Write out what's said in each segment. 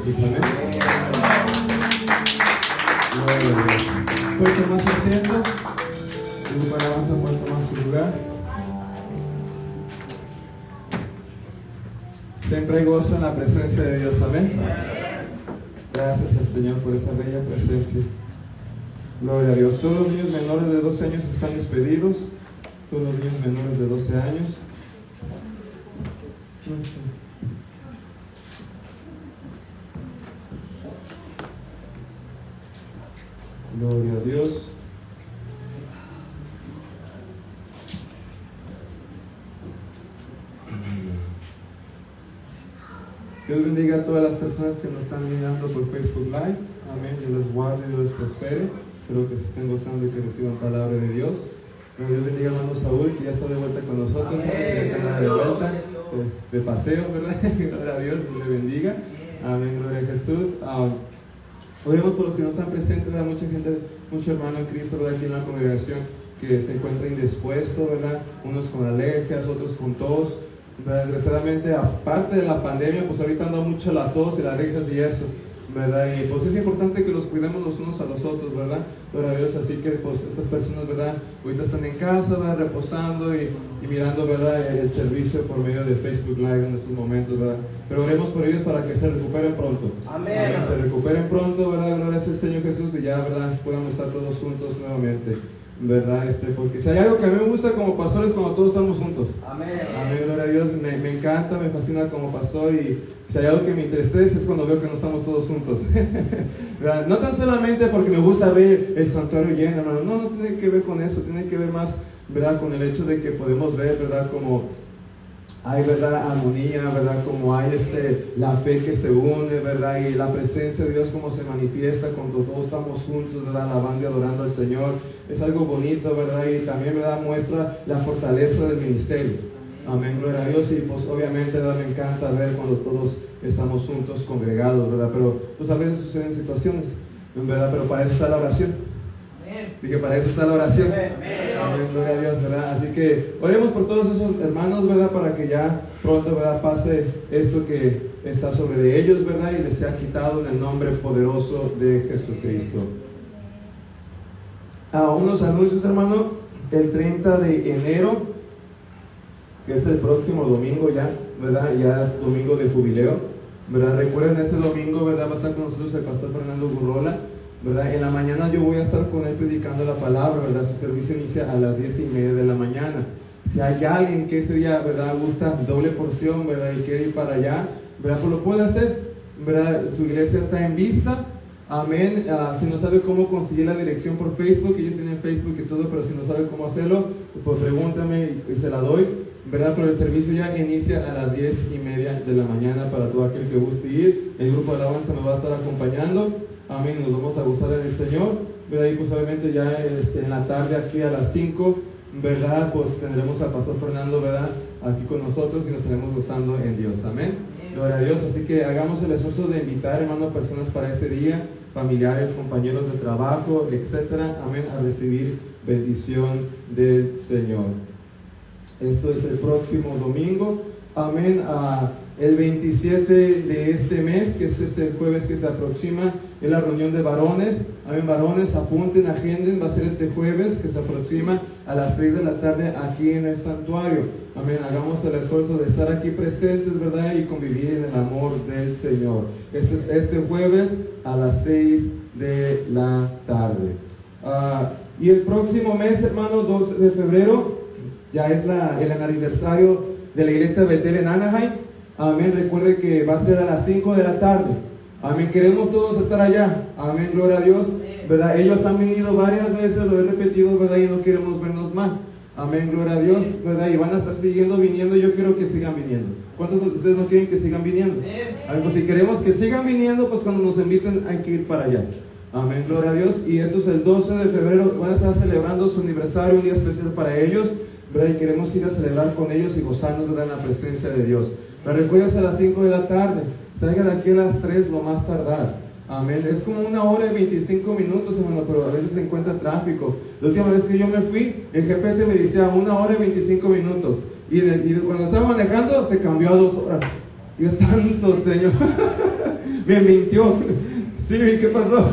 Jesús. Amén. Gloria a Dios. Puede tomar su asiento. El grupo de alabanza puede tomar su lugar. Siempre hay gozo en la presencia de Dios. Amén. Gracias al Señor por esa bella presencia. Gloria a Dios. Todos los niños menores de 12 años están despedidos. Todos los niños menores de 12 años. Gloria a Dios. Dios bendiga a todas las personas que nos están mirando por Facebook Live. Amén. Dios les guarde y Dios les prospere. Espero que se estén gozando y que reciban palabra de Dios. Dios bendiga a hermano Saúl, que ya está de vuelta con nosotros. Amén. De vuelta, de paseo, ¿verdad? Gloria a Dios, Dios le bendiga. Amén, gloria a Jesús. Oremos por los que no están presentes, ¿verdad? Mucha gente, mucho hermano en Cristo, ¿verdad? Aquí en la congregación que se encuentra indispuesto, ¿verdad? Unos con alergias, otros con tos. Desgraciadamente, aparte de la pandemia, pues ahorita anda mucho la tos y las alergias y eso, ¿verdad? Y pues es importante que los cuidemos los unos a los otros, ¿verdad? Gloria a Dios, así que pues estas personas, ¿verdad? Ahorita están en casa, ¿verdad? Reposando y mirando, ¿verdad? El servicio por medio de Facebook Live en estos momentos, ¿verdad? Pero oremos por ellos para que se recuperen pronto. Amén. Se recuperen pronto, ¿verdad? Gloria al Señor Jesús y ya, ¿verdad? Podamos estar todos juntos nuevamente, ¿verdad? Porque si hay algo que a mí me gusta como pastor es cuando todos estamos juntos. Amén. Amén, gloria a Dios. Me encanta, me fascina como pastor y si hay algo que me entristece es cuando veo que no estamos todos juntos. ¿Verdad? No tan solamente porque me gusta ver el santuario lleno, hermano. No tiene que ver con eso, tiene que ver más, ¿verdad? Con el hecho de que podemos ver, ¿verdad? Como hay, ¿verdad? Armonía, ¿verdad? Como hay la fe que se une, ¿verdad? Y la presencia de Dios como se manifiesta cuando todos estamos juntos, ¿verdad? Alabando y adorando al Señor. Es algo bonito, ¿verdad? Y también, ¿verdad? Muestra la fortaleza del ministerio. Amén, gloria a Dios. Y pues obviamente, ¿verdad? Me encanta ver cuando todos estamos juntos, congregados, ¿verdad? Pero pues a veces suceden situaciones, ¿verdad? Pero para eso está la oración. Dije, para eso está la oración. Amén, gloria a Dios, ¿verdad? Así que oremos por todos esos hermanos, ¿verdad? Para que ya pronto, ¿verdad? Pase esto que está sobre de ellos, ¿verdad? Y les sea quitado en el nombre poderoso de Jesucristo. Unos anuncios, hermano. El 30 de enero, que es el próximo domingo ya, ¿verdad? Ya es domingo de jubileo, ¿verdad? Recuerden, ese domingo, ¿verdad? Va a estar con nosotros el pastor Fernando Gurrola, ¿verdad? En la mañana yo voy a estar con él predicando la palabra, ¿verdad? Su servicio inicia a las 10:30 de la mañana. Si hay alguien que ese día, ¿verdad? Gusta doble porción, ¿verdad? Y quiere ir para allá, ¿verdad? Pues lo puede hacer, ¿verdad? Su iglesia está en vista. Amén. Si no sabe cómo conseguir la dirección por Facebook, ellos tienen Facebook y todo, pero si no sabe cómo hacerlo, pues pregúntame y se la doy, ¿verdad? Pero el servicio ya inicia a las 10:30 de la mañana para todo aquel que guste ir. El grupo de alabanza me va a estar acompañando. Amén. Nos vamos a gozar en el Señor, ¿verdad? Y pues obviamente ya en la tarde aquí a las 5, ¿verdad? Pues tendremos al pastor Fernando, ¿verdad? Aquí con nosotros y nos estaremos gozando en Dios. Amén. Gloria a Dios. Así que hagamos el esfuerzo de invitar, hermano, personas para ese día, familiares, compañeros de trabajo, etcétera. Amén. A recibir bendición del Señor. Esto es el próximo domingo. Amén. El 27 de este mes, que es este jueves que se aproxima, es la reunión de varones. Amén, varones, apunten, agenden, va a ser este jueves que se aproxima a las 6 de la tarde aquí en el santuario. Amén, hagamos el esfuerzo de estar aquí presentes, ¿verdad? Y convivir en el amor del Señor. Este es este jueves a las 6 de la tarde. Y el próximo mes, hermano, 12 de febrero, ya es el aniversario de la iglesia de Betel en Anaheim. Amén, recuerde que va a ser a las 5 de la tarde. Amén, queremos todos estar allá. Amén, gloria a Dios, ¿verdad? Ellos han venido varias veces, lo he repetido, ¿verdad? Y no queremos vernos mal. Amén, gloria a Dios, ¿verdad? Y van a estar siguiendo viniendo. Yo quiero que sigan viniendo. ¿Cuántos de ustedes no quieren que sigan viniendo? Amén, pues si queremos que sigan viniendo, pues cuando nos inviten hay que ir para allá. Amén, gloria a Dios. Y esto es el 12 de febrero, van a estar celebrando su aniversario, un día especial para ellos, ¿verdad? Y queremos ir a celebrar con ellos y gozarnos, ¿verdad? En la presencia de Dios. Pero recuerden, a las 5 de la tarde, salgan de aquí a las 3 lo más tardar. Amén. Es como 1 hora y 25 minutos, hermano, pero a veces se encuentra tráfico. La última vez que yo me fui, el GPS me decía 1 hora y 25 minutos. Y cuando estaba manejando, se cambió a 2 horas. Dios santo, Señor. Me mintió. Siri, ¿qué pasó?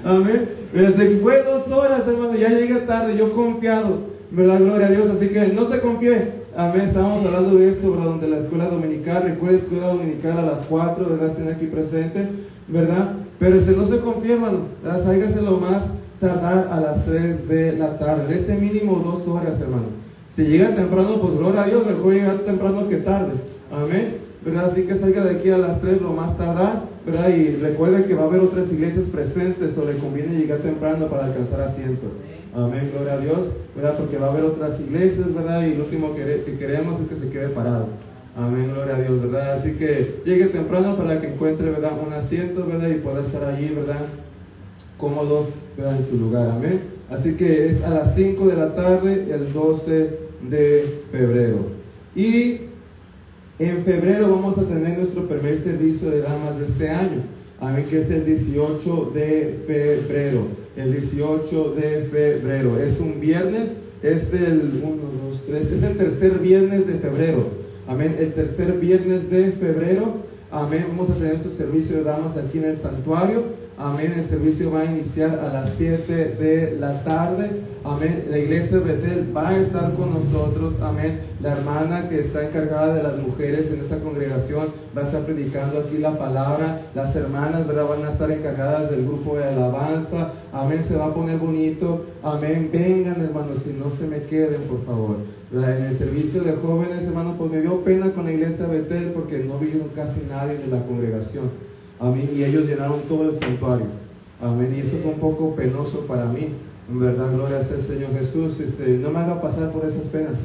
Amén. Se fue 2 horas, hermano, ya llegué tarde, yo confiado, ¿verdad? Gloria a Dios, así que no se confíe. Amén, estábamos hablando de esto, ¿verdad? Donde la escuela dominical, recuerda, escuela dominical a las 4, ¿verdad? Estén aquí presente, ¿verdad? Pero no se confíe, hermano, sáigase lo más tardar a las 3 de la tarde, ese mínimo 2 horas, hermano. Si llega temprano, pues gloria a Dios, mejor llegar temprano que tarde, amén, ¿verdad? Así que salga de aquí a las 3 lo más tardar, ¿verdad? Y recuerde que va a haber otras iglesias presentes, o le conviene llegar temprano para alcanzar asiento. Amén, gloria a Dios, ¿verdad? Porque va a haber otras iglesias, ¿verdad? Y lo último que queremos es que se quede parado. Amén, gloria a Dios, ¿verdad? Así que llegue temprano para que encuentre, ¿verdad? Un asiento, ¿verdad? Y pueda estar allí, ¿verdad? Cómodo, ¿verdad? En su lugar, amén. Así que es a las 5 de la tarde, el 12 de febrero. Y en febrero vamos a tener nuestro primer servicio de damas de este año. Amén, que es el 18 de febrero. El 18 de febrero. Es un viernes, es el 1, 2, 3, es el tercer viernes de febrero. Amén, el tercer viernes de febrero. Amén, vamos a tener nuestro servicio de damas aquí en el santuario. Amén, el servicio va a iniciar a las 7 de la tarde. Amén, la iglesia de Betel va a estar con nosotros. Amén, la hermana que está encargada de las mujeres en esta congregación va a estar predicando aquí la palabra. Las hermanas, ¿verdad?, van a estar encargadas del grupo de alabanza. Amén, se va a poner bonito. Amén, vengan, hermanos, si no se me queden, por favor. En el servicio de jóvenes, hermanos, pues me dio pena con la iglesia de Betel porque no vino casi nadie de la congregación. Amén, y ellos llenaron todo el santuario. Amén, y eso fue un poco penoso para mí. En verdad, gloria sea el Señor Jesús. No me haga pasar por esas penas.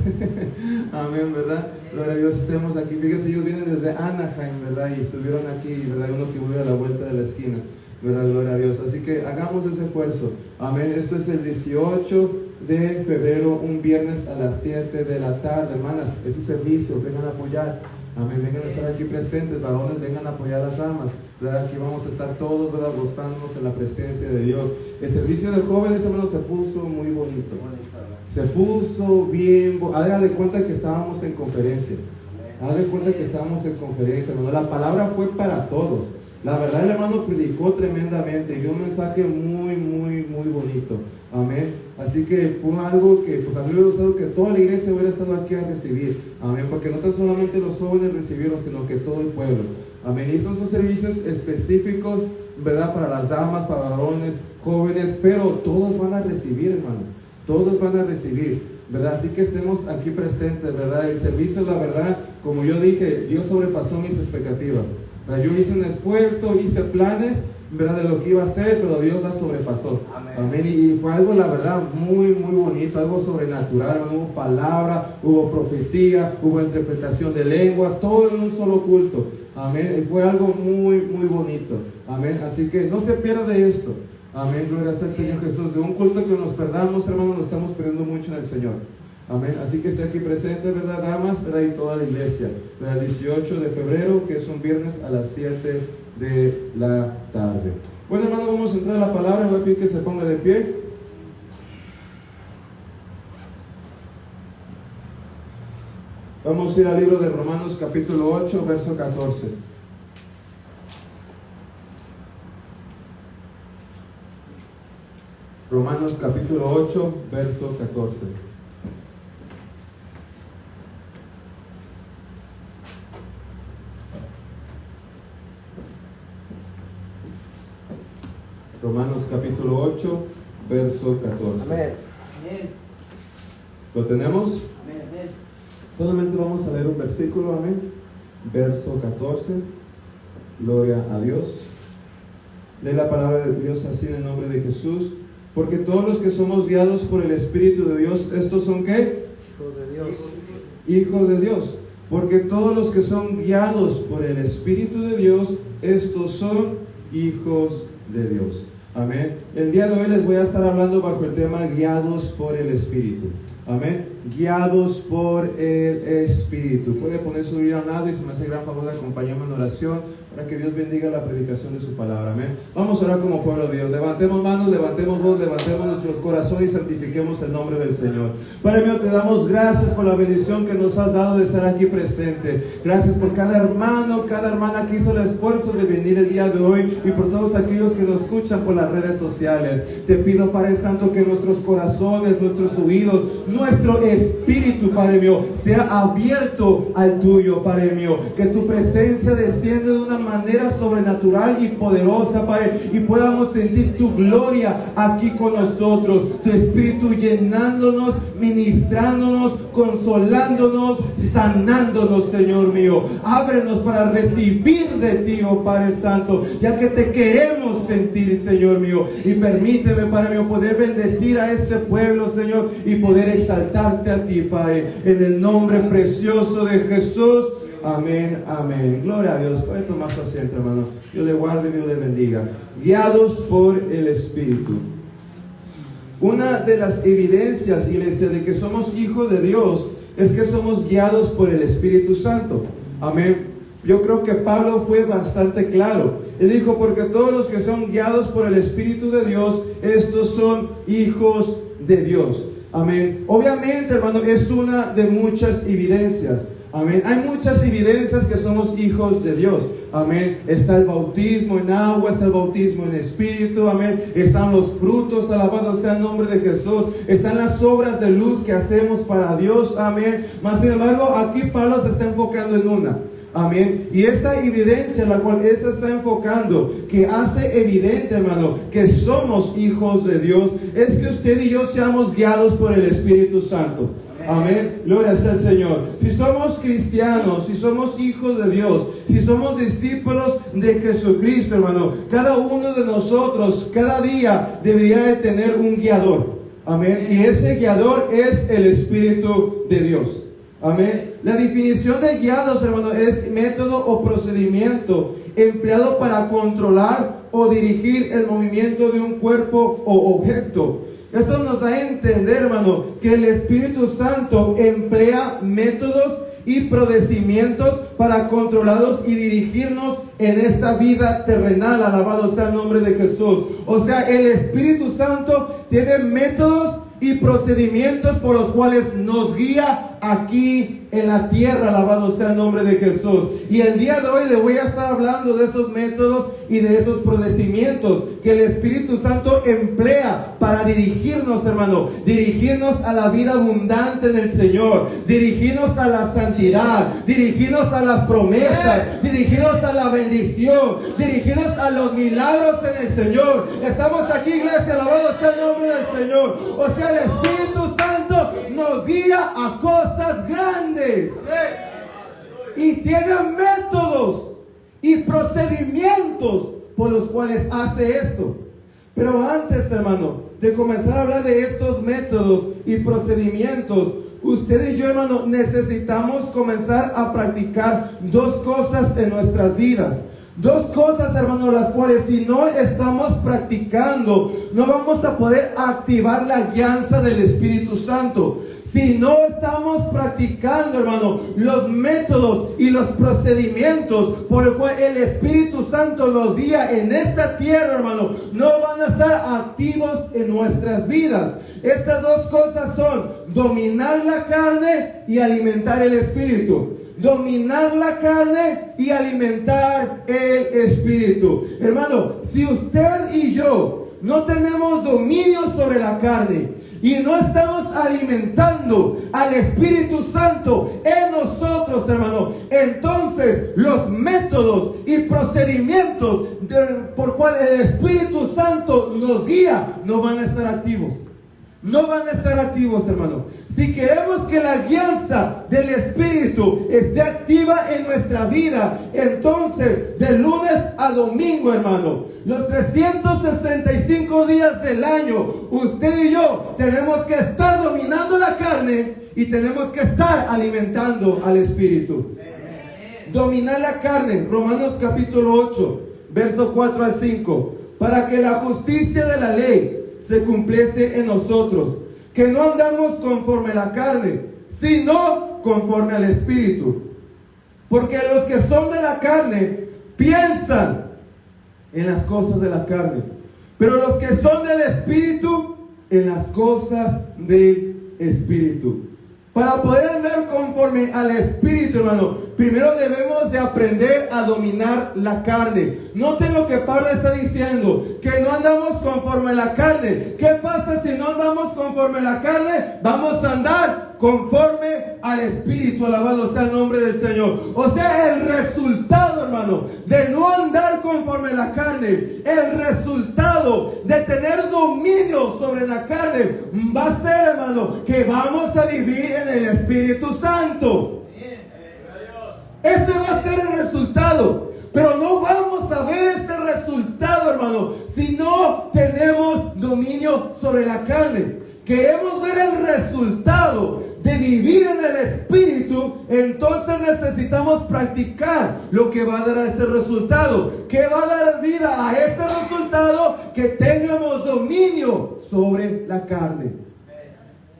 Amén, ¿verdad? Gloria a Dios, estemos aquí. Fíjense, ellos vienen desde Anaheim, ¿verdad? Y estuvieron aquí, ¿verdad? Uno que vive a la vuelta de la esquina, ¿verdad? Gloria a Dios. Así que hagamos ese esfuerzo. Amén, esto es el 18 de febrero, un viernes a las 7 de la tarde. Hermanas, es su servicio, vengan a apoyar. Amén, vengan a estar aquí presentes, varones, vengan a apoyar a las damas, ¿verdad? Aquí vamos a estar todos, ¿verdad?, gozándonos en la presencia de Dios. El servicio de jóvenes, hermanos, se puso muy bonito. Se puso bien, haga de cuenta que estábamos en conferencia. Haga de cuenta que estábamos en conferencia, hermano. La palabra fue para todos. La verdad, el hermano predicó tremendamente y dio un mensaje muy, muy, muy bonito. Amén. Así que fue algo que, pues a mí me hubiera gustado que toda la iglesia hubiera estado aquí a recibir. Amén. Porque no tan solamente los jóvenes recibieron, sino que todo el pueblo. Amén. Y son sus servicios específicos, ¿verdad?, para las damas, para varones, jóvenes, pero todos van a recibir, hermano. Todos van a recibir, ¿verdad? Así que estemos aquí presentes, ¿verdad? El servicio, la verdad, como yo dije, Dios sobrepasó mis expectativas. Yo hice un esfuerzo, hice planes, ¿verdad?, de lo que iba a hacer, pero Dios la sobrepasó. Amén. Amén. Y fue algo, la verdad, muy, muy bonito, algo sobrenatural. Hubo palabra, hubo profecía, hubo interpretación de lenguas, todo en un solo culto. Amén. Y fue algo muy, muy bonito. Amén. Así que no se pierda de esto. Amén. Gloria sea al Señor Jesús. De un culto que nos perdamos, hermanos, nos estamos perdiendo mucho en el Señor. Amén. Así que estoy aquí presente, ¿verdad, damas? ¿Verdad? Y toda la iglesia. El 18 de febrero, que es un viernes a las 7 de la tarde. Bueno, hermano, vamos a entrar a la palabra. Voy a pedir que se ponga de pie. Vamos a ir al libro de Romanos capítulo 8, verso 14. Romanos capítulo 8, verso 14. Romanos capítulo 8, verso 14. Amén. ¿Lo tenemos? Amén, amén. Solamente vamos a leer un versículo, amén. Verso 14. Gloria a Dios. Lee la palabra de Dios así en el nombre de Jesús. Porque todos los que somos guiados por el Espíritu de Dios, ¿estos son qué? Hijos de Dios. Hijos de Dios. Porque todos los que son guiados por el Espíritu de Dios, estos son hijos de Dios. Amén. El día de hoy les voy a estar hablando bajo el tema guiados por el Espíritu. Amén. Guiados por el Espíritu. Puede poner su vida a un lado y se me hace gran favor de acompañarme en oración para que Dios bendiga la predicación de su palabra. Amén. Vamos a orar como pueblo de Dios. Levantemos manos, levantemos voz, levantemos nuestro corazón y santifiquemos el nombre del Señor. Padre mío, te damos gracias por la bendición que nos has dado de estar aquí presente. Gracias por cada hermano, cada hermana que hizo el esfuerzo de venir el día de hoy, y por todos aquellos que nos escuchan por las redes sociales. Te pido, Padre Santo, que nuestros corazones, nuestros oídos, nuestro espíritu, Padre mío, sea abierto al tuyo, Padre mío. Que tu presencia descienda de una manera sobrenatural y poderosa, Padre, y podamos sentir tu gloria aquí con nosotros, tu espíritu llenándonos, ministrándonos, consolándonos, sanándonos, Señor mío. Ábrenos para recibir de ti, oh Padre Santo, ya que te queremos sentir, Señor mío. Y permíteme, Padre mío, poder bendecir a este pueblo, Señor, y poder exaltarte a ti, Padre, en el nombre precioso de Jesús. Amén, amén. Gloria a Dios. Puede tomar su asiento, hermano. Dios le guarde y Dios le bendiga. Guiados por el Espíritu. Una de las evidencias, iglesia, de que somos hijos de Dios es que somos guiados por el Espíritu Santo. Amén. Yo creo que Pablo fue bastante claro. Él dijo, porque todos los que son guiados por el Espíritu de Dios, estos son hijos de Dios. Amén. Obviamente, hermano, es una de muchas evidencias. Amén. Hay muchas evidencias que somos hijos de Dios. Amén. Está el bautismo en agua, está el bautismo en espíritu. Amén. Están los frutos, alabado sea el nombre de Jesús. Están las obras de luz que hacemos para Dios. Amén. Mas sin embargo, aquí Pablo se está enfocando en una. Amén. Y esta evidencia, la cual él se está enfocando, que hace evidente, hermano, que somos hijos de Dios, es que usted y yo seamos guiados por el Espíritu Santo. Amén. Gloria sea al Señor. Si somos cristianos, si somos hijos de Dios, si somos discípulos de Jesucristo, hermano, cada uno de nosotros, cada día, debería de tener un guiador. Amén. Y ese guiador es el Espíritu de Dios. Amén. La definición de guiados, hermano, es método o procedimiento empleado para controlar o dirigir el movimiento de un cuerpo o objeto. Esto nos da a entender, hermano, que el Espíritu Santo emplea métodos y procedimientos para controlarlos y dirigirnos en esta vida terrenal. Alabado sea el nombre de Jesús. O sea, el Espíritu Santo tiene métodos y procedimientos por los cuales nos guía aquí en la tierra. Alabado sea el nombre de Jesús. Y el día de hoy le voy a estar hablando de esos métodos y de esos procedimientos que el Espíritu Santo emplea para dirigirnos, hermano, dirigirnos a la vida abundante del Señor, dirigirnos a la santidad, dirigirnos a las promesas, dirigirnos a la bendición, dirigirnos a los milagros en el Señor. Estamos aquí, iglesia, alabado sea el nombre del Señor. O sea, el Espíritu Santo nos guía a cosas grandes y tiene métodos y procedimientos por los cuales hace esto. Pero antes, hermano, de comenzar a hablar de estos métodos y procedimientos, usted y yo, hermano, necesitamos comenzar a practicar dos cosas en nuestras vidas. Dos cosas, hermano, las cuales si no estamos practicando, no vamos a poder activar la guianza del Espíritu Santo. Si no estamos practicando, hermano, los métodos y los procedimientos por el cual el Espíritu Santo nos guía en esta tierra, hermano, no van a estar activos en nuestras vidas. Estas dos cosas son dominar la carne y alimentar el Espíritu. Dominar la carne y alimentar el Espíritu. Hermano, si usted y yo no tenemos dominio sobre la carne y no estamos alimentando al Espíritu Santo en nosotros, hermano, entonces los métodos y procedimientos por cual el Espíritu Santo nos guía no van a estar activos. No van a estar activos, hermano. Si queremos que la guianza del Espíritu esté activa en nuestra vida, entonces de lunes a domingo, hermano, los 365 días del año, usted y yo tenemos que estar dominando la carne y tenemos que estar alimentando al Espíritu. Dominar la carne, Romanos capítulo 8, verso 4 al 5, para que la justicia de la ley se cumpliese en nosotros, que no andamos conforme a la carne, sino conforme al Espíritu. Porque los que son de la carne piensan en las cosas de la carne, pero los que son del Espíritu, en las cosas del Espíritu. Para poder andar conforme al Espíritu, hermano, primero debemos de aprender a dominar la carne. Noten lo que Pablo está diciendo, que no andamos conforme a la carne. ¿Qué pasa si no andamos conforme a la carne? Vamos a andar conforme al Espíritu. Alabado sea el nombre del Señor. O sea, el resultado, hermano, de no andar conforme a la carne, el resultado de tener dominio sobre la carne, va a ser, hermano, que vamos a vivir en el Espíritu Santo. Ese va a ser el resultado. Pero no vamos a ver ese resultado, hermano, si no tenemos dominio sobre la carne. Queremos ver el resultado de vivir en el Espíritu, entonces necesitamos practicar lo que va a dar ese resultado. ¿Qué va a dar vida a ese resultado? Que tengamos dominio sobre la carne.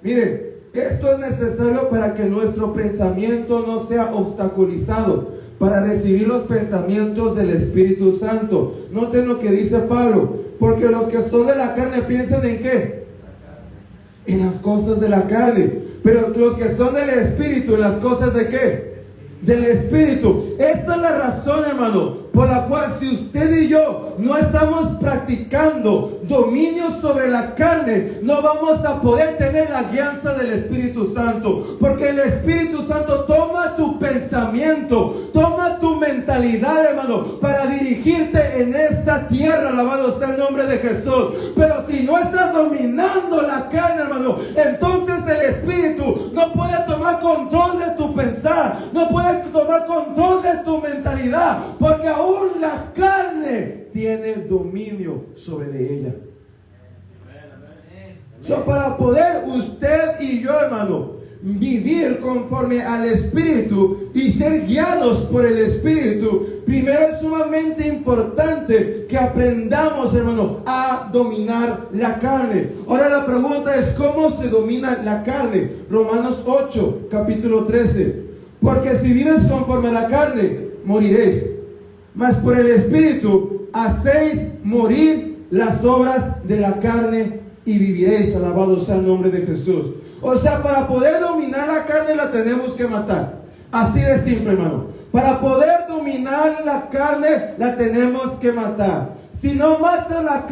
Miren, esto es necesario para que nuestro pensamiento no sea obstaculizado, para recibir los pensamientos del Espíritu Santo. Noten lo que dice Pablo, porque los que son de la carne piensan ¿en qué? En las cosas de la carne, pero los que son del Espíritu, en las cosas ¿de qué? Del Espíritu. Esta es la razón, hermano, por la cual si usted y yo no estamos practicando dominio sobre la carne, no vamos a poder tener la guianza del Espíritu Santo, porque el Espíritu Santo toma tu pensamiento, toma tu mentalidad, hermano, para dirigirte en esta tierra. Alabado sea el nombre de Jesús. Pero si no estás dominando la carne, hermano, entonces el Espíritu no puede tomar control de tu pensar, no puede tomar control de tu mentalidad, porque aún la carne tiene dominio sobre de ella. Para poder usted y yo, hermano, vivir conforme al Espíritu y ser guiados por el Espíritu, primero es sumamente importante que aprendamos, hermano, a dominar la carne. Ahora la pregunta es, ¿cómo se domina la carne? Romanos 8, capítulo 13. Porque si vives conforme a la carne, moriréis. Mas por el Espíritu hacéis morir las obras de la carne y viviréis. Alabado sea el nombre de Jesús. O sea, para poder dominar la carne la tenemos que matar. Así de simple, hermano. Para poder dominar la carne la tenemos que matar. Si no matas la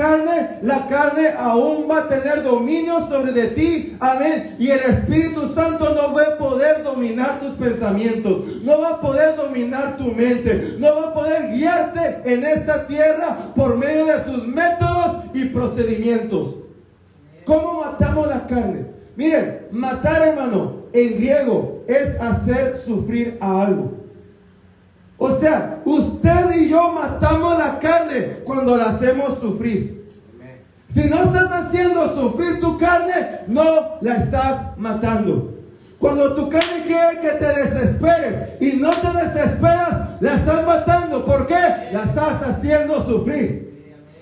carne aún va a tener dominio sobre de ti. Amén. Y el Espíritu Santo no va a poder dominar tus pensamientos, no va a poder dominar tu mente, no va a poder guiarte en esta tierra por medio de sus métodos y procedimientos. ¿Cómo matamos la carne? Miren, matar, hermano, en griego es hacer sufrir a algo. O sea, usted y yo matamos la carne cuando la hacemos sufrir. Si no estás haciendo sufrir tu carne, no la estás matando. Cuando tu carne quiere que te desesperes y no te desesperas, la estás matando. ¿Por qué? La estás haciendo sufrir.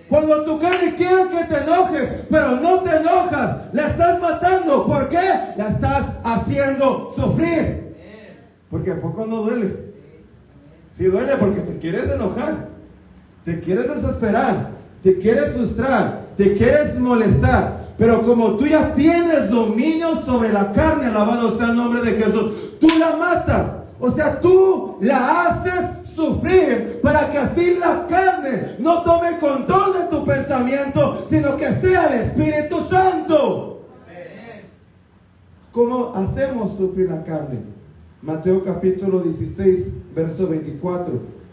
Cuando tu carne quiere que te enojes, pero no te enojas, la estás matando. ¿Por qué? La estás haciendo sufrir. Porque ¿a poco no duele? Sí duele, porque te quieres enojar, te quieres desesperar, te quieres frustrar, te quieres molestar. Pero como tú ya tienes dominio sobre la carne, alabado sea el nombre de Jesús, tú la matas. O sea, tú la haces sufrir para que así la carne no tome control de tu pensamiento, sino que sea el Espíritu Santo. ¿Cómo hacemos sufrir la carne? Mateo capítulo 16, verso 24.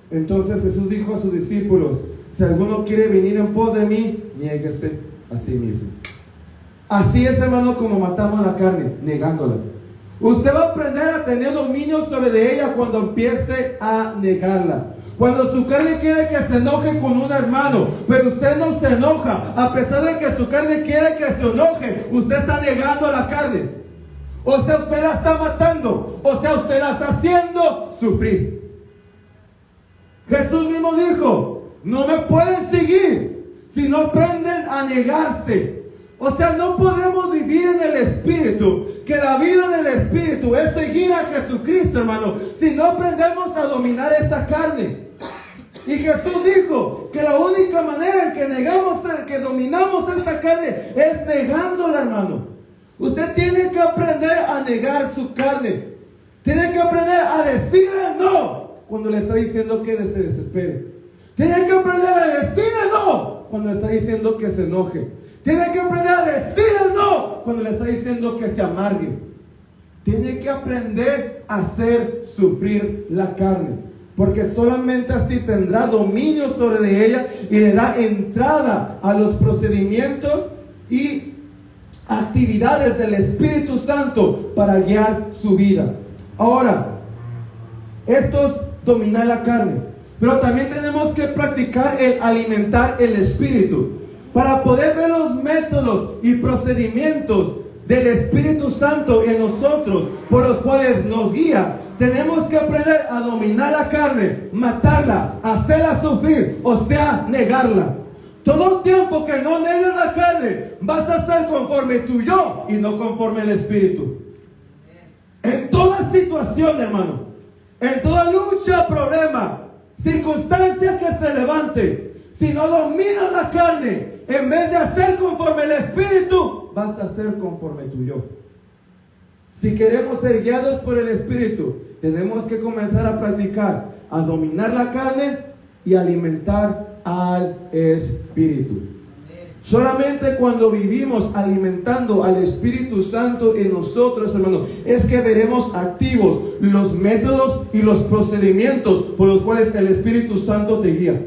Entonces Jesús dijo a sus discípulos: si alguno quiere venir en pos de mí, niéguese a sí mismo. Así es, hermano, como matamos la carne, negándola. Usted va a aprender a tener dominio sobre de ella cuando empiece a negarla. Cuando su carne quiere que se enoje con un hermano, pero usted no se enoja, a pesar de que su carne quiere que se enoje, usted está negando a la carne. O sea, usted la está matando. O sea, usted la está haciendo sufrir. Jesús mismo dijo: no me pueden seguir si no aprenden a negarse. O sea, no podemos vivir en el Espíritu, que la vida en el Espíritu es seguir a Jesucristo, hermano, si no aprendemos a dominar esta carne. Y Jesús dijo que la única manera en que dominamos esta carne es negándola, hermano. Usted tiene que aprender a negar su carne. Tiene que aprender a decirle no cuando le está diciendo que se desespere. Tiene que aprender a decirle no cuando le está diciendo que se enoje. Tiene que aprender a decirle no cuando le está diciendo que se amargue. Tiene que aprender a hacer sufrir la carne, porque solamente así tendrá dominio sobre ella y le da entrada a los procedimientos y actividades del Espíritu Santo para guiar su vida. Ahora, esto es dominar la carne, pero también tenemos que practicar el alimentar el Espíritu. Para poder ver los métodos y procedimientos del Espíritu Santo en nosotros, por los cuales nos guía, tenemos que aprender a dominar la carne, matarla, hacerla sufrir, o sea, negarla. Todo el tiempo que no negues la carne, vas a ser conforme tu yo y no conforme el Espíritu. En toda situación, hermano, en toda lucha, problema, circunstancia que se levante, si no dominas la carne, en vez de hacer conforme el Espíritu, vas a hacer conforme tu yo. Si queremos ser guiados por el Espíritu, tenemos que comenzar a practicar, a dominar la carne y alimentar al Espíritu. Solamente cuando vivimos alimentando al Espíritu Santo en nosotros, hermano, es que veremos activos los métodos y los procedimientos por los cuales el Espíritu Santo te guía.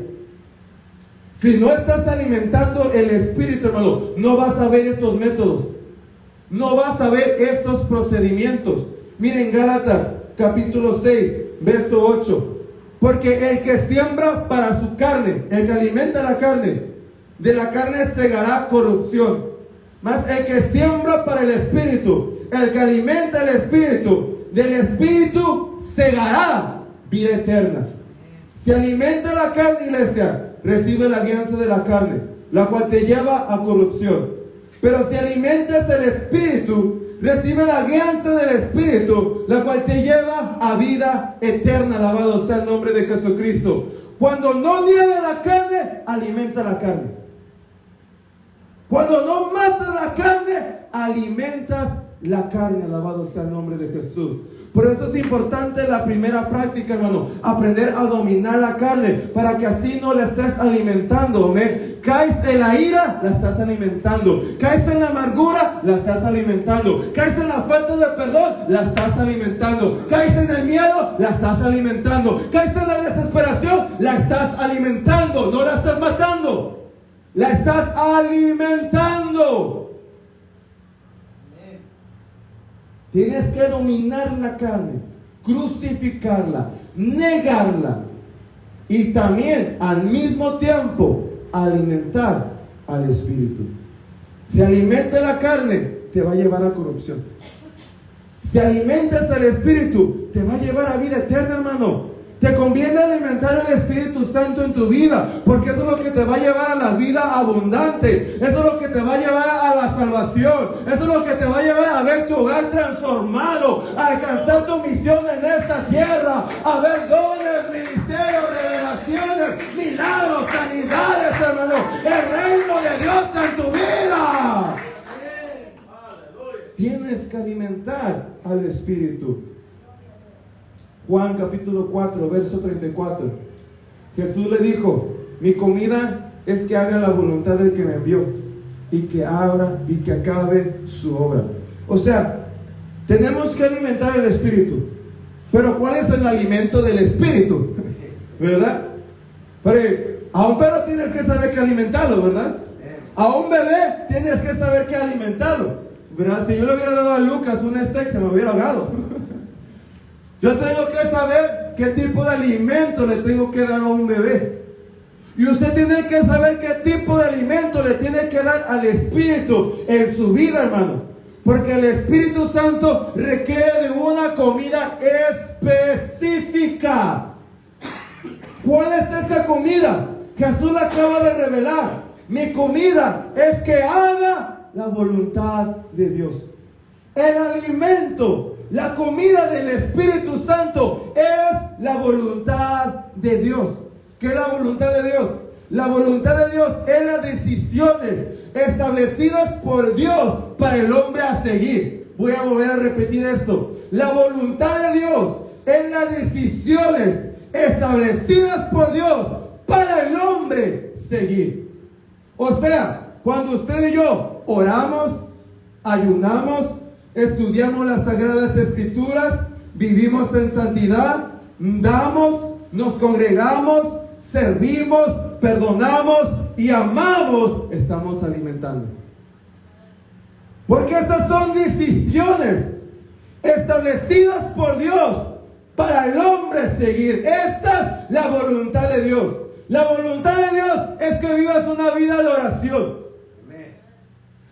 Si no estás alimentando el Espíritu, hermano, no vas a ver estos métodos, no vas a ver estos procedimientos. Miren Gálatas capítulo 6, verso 8. Porque el que siembra para su carne, el que alimenta la carne, de la carne segará corrupción. Mas el que siembra para el Espíritu, el que alimenta el Espíritu, del Espíritu segará vida eterna. Si alimenta la carne, iglesia, recibe la guianza de la carne, la cual te lleva a corrupción. Pero si alimentas el Espíritu, recibe la guianza del Espíritu, la cual te lleva a vida eterna. Alabado sea el nombre de Jesucristo. Cuando no niega la carne, alimenta la carne. Cuando no matas la carne, alimentas la carne. Alabado sea el nombre de Jesús. Por eso es importante la primera práctica, hermano, aprender a dominar la carne, para que así no la estés alimentando, ¿eh? Caes en la ira, la estás alimentando. Caes en la amargura, la estás alimentando. Caes en la falta de perdón, la estás alimentando. Caes en el miedo, la estás alimentando. Caes en la desesperación, la estás alimentando. No la estás matando, la estás alimentando. Tienes que dominar la carne, crucificarla, negarla y también al mismo tiempo alimentar al Espíritu. Si alimentas la carne, te va a llevar a corrupción. Si alimentas al Espíritu, te va a llevar a vida eterna, hermano. Te conviene alimentar el Espíritu Santo en tu vida, porque eso es lo que te va a llevar a la vida abundante. Eso es lo que te va a llevar a la salvación. Eso es lo que te va a llevar a ver tu hogar transformado, a alcanzar tu misión en esta tierra, a ver dones, ministerios, revelaciones, milagros, sanidades, hermano. El reino de Dios en tu vida. Tienes que alimentar al Espíritu. Juan capítulo 4, verso 34. Jesús le dijo: mi comida es que haga la voluntad del que me envió y que abra y que acabe su obra. O sea, tenemos que alimentar el Espíritu. Pero ¿cuál es el alimento del Espíritu? ¿Verdad? Porque a un perro tienes que saber qué alimentarlo, ¿verdad? A un bebé tienes que saber qué alimentarlo, ¿verdad? Si yo le hubiera dado a Lucas un steak, se me hubiera ahogado. Yo tengo que saber qué tipo de alimento le tengo que dar a un bebé. Y usted tiene que saber qué tipo de alimento le tiene que dar al Espíritu en su vida, hermano. Porque el Espíritu Santo requiere de una comida específica. ¿Cuál es esa comida? Jesús la acaba de revelar. Mi comida es que haga la voluntad de Dios. El alimento, la comida del Espíritu Santo es la voluntad de Dios. ¿Qué es la voluntad de Dios? La voluntad de Dios es las decisiones establecidas por Dios para el hombre a seguir. Voy a volver a repetir esto. La voluntad de Dios es las decisiones establecidas por Dios para el hombre seguir. O sea, cuando usted y yo oramos, ayunamos, estudiamos las Sagradas Escrituras, vivimos en santidad, damos, nos congregamos, servimos, perdonamos y amamos, estamos alimentando. Porque estas son decisiones establecidas por Dios para el hombre seguir. Esta es la voluntad de Dios. La voluntad de Dios es que vivas una vida de oración.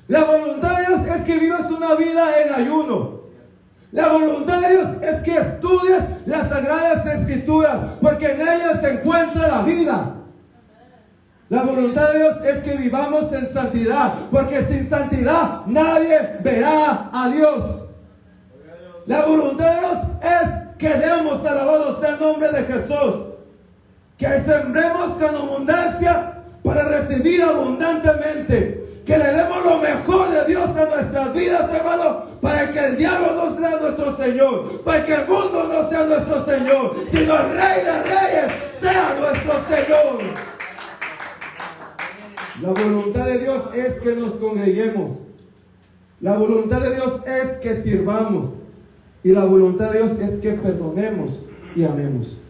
La voluntad de Dios es que vivas una vida en ayuno. La voluntad de Dios es que estudies las Sagradas Escrituras, porque en ellas se encuentra la vida. La voluntad de Dios es que vivamos en santidad, porque sin santidad nadie verá a Dios. La voluntad de Dios es que demos, alabado sea el nombre de Jesús, que sembremos con abundancia para recibir abundantemente. Que le demos lo mejor de Dios a nuestras vidas, hermano, para que el diablo no sea nuestro Señor, para que el mundo no sea nuestro Señor, sino el Rey de Reyes sea nuestro Señor. La voluntad de Dios es que nos congreguemos. La voluntad de Dios es que sirvamos. Y la voluntad de Dios es que perdonemos y amemos.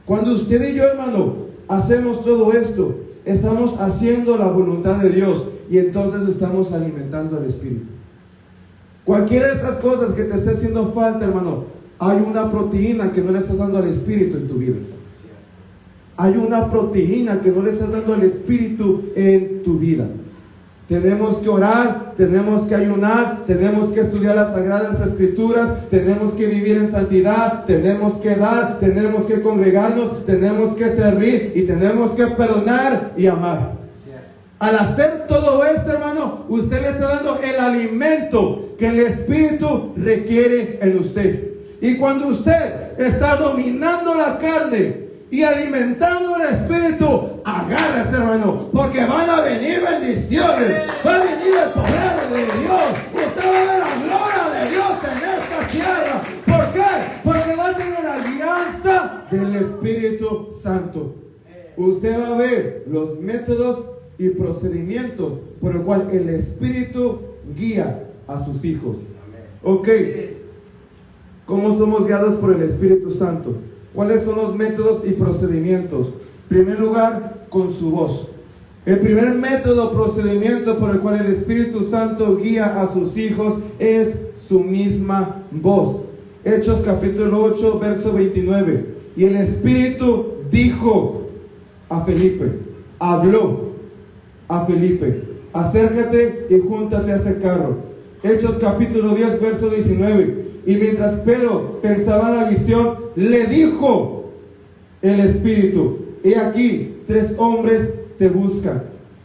Cuando usted y yo, hermano, hacemos todo esto, estamos haciendo la voluntad de Dios y entonces estamos alimentando al Espíritu. Cualquiera de estas cosas que te esté haciendo falta, hermano, hay una proteína que no le estás dando al Espíritu en tu vida. Hay una proteína que no le estás dando al Espíritu en tu vida. Tenemos que orar, tenemos que ayunar, tenemos que estudiar las Sagradas Escrituras, tenemos que vivir en santidad, tenemos que dar, tenemos que congregarnos, tenemos que servir y tenemos que perdonar y amar. Al hacer todo esto, hermano, usted le está dando el alimento que el Espíritu requiere en usted. Y cuando usted está dominando la carne y alimentando el Espíritu, agárrese, hermano, porque van a venir bendiciones, va a venir el poder de Dios, usted va a ver la gloria de Dios en esta tierra. ¿Por qué? Porque va a tener la guianza del Espíritu Santo. Usted va a ver los métodos y procedimientos por el cual el Espíritu guía a sus hijos. Ok, ¿cómo somos guiados por el Espíritu Santo? ¿Cuáles son los métodos y procedimientos? En primer lugar, con su voz. El primer método o procedimiento por el cual el Espíritu Santo guía a sus hijos es su misma voz. Hechos capítulo 8, verso 29. Y el Espíritu dijo a Felipe, habló a Felipe, acércate y júntate a ese carro. Hechos capítulo 10, verso 19. Y mientras Pedro pensaba la visión, le dijo el Espíritu, he aquí, 3 hombres te buscan.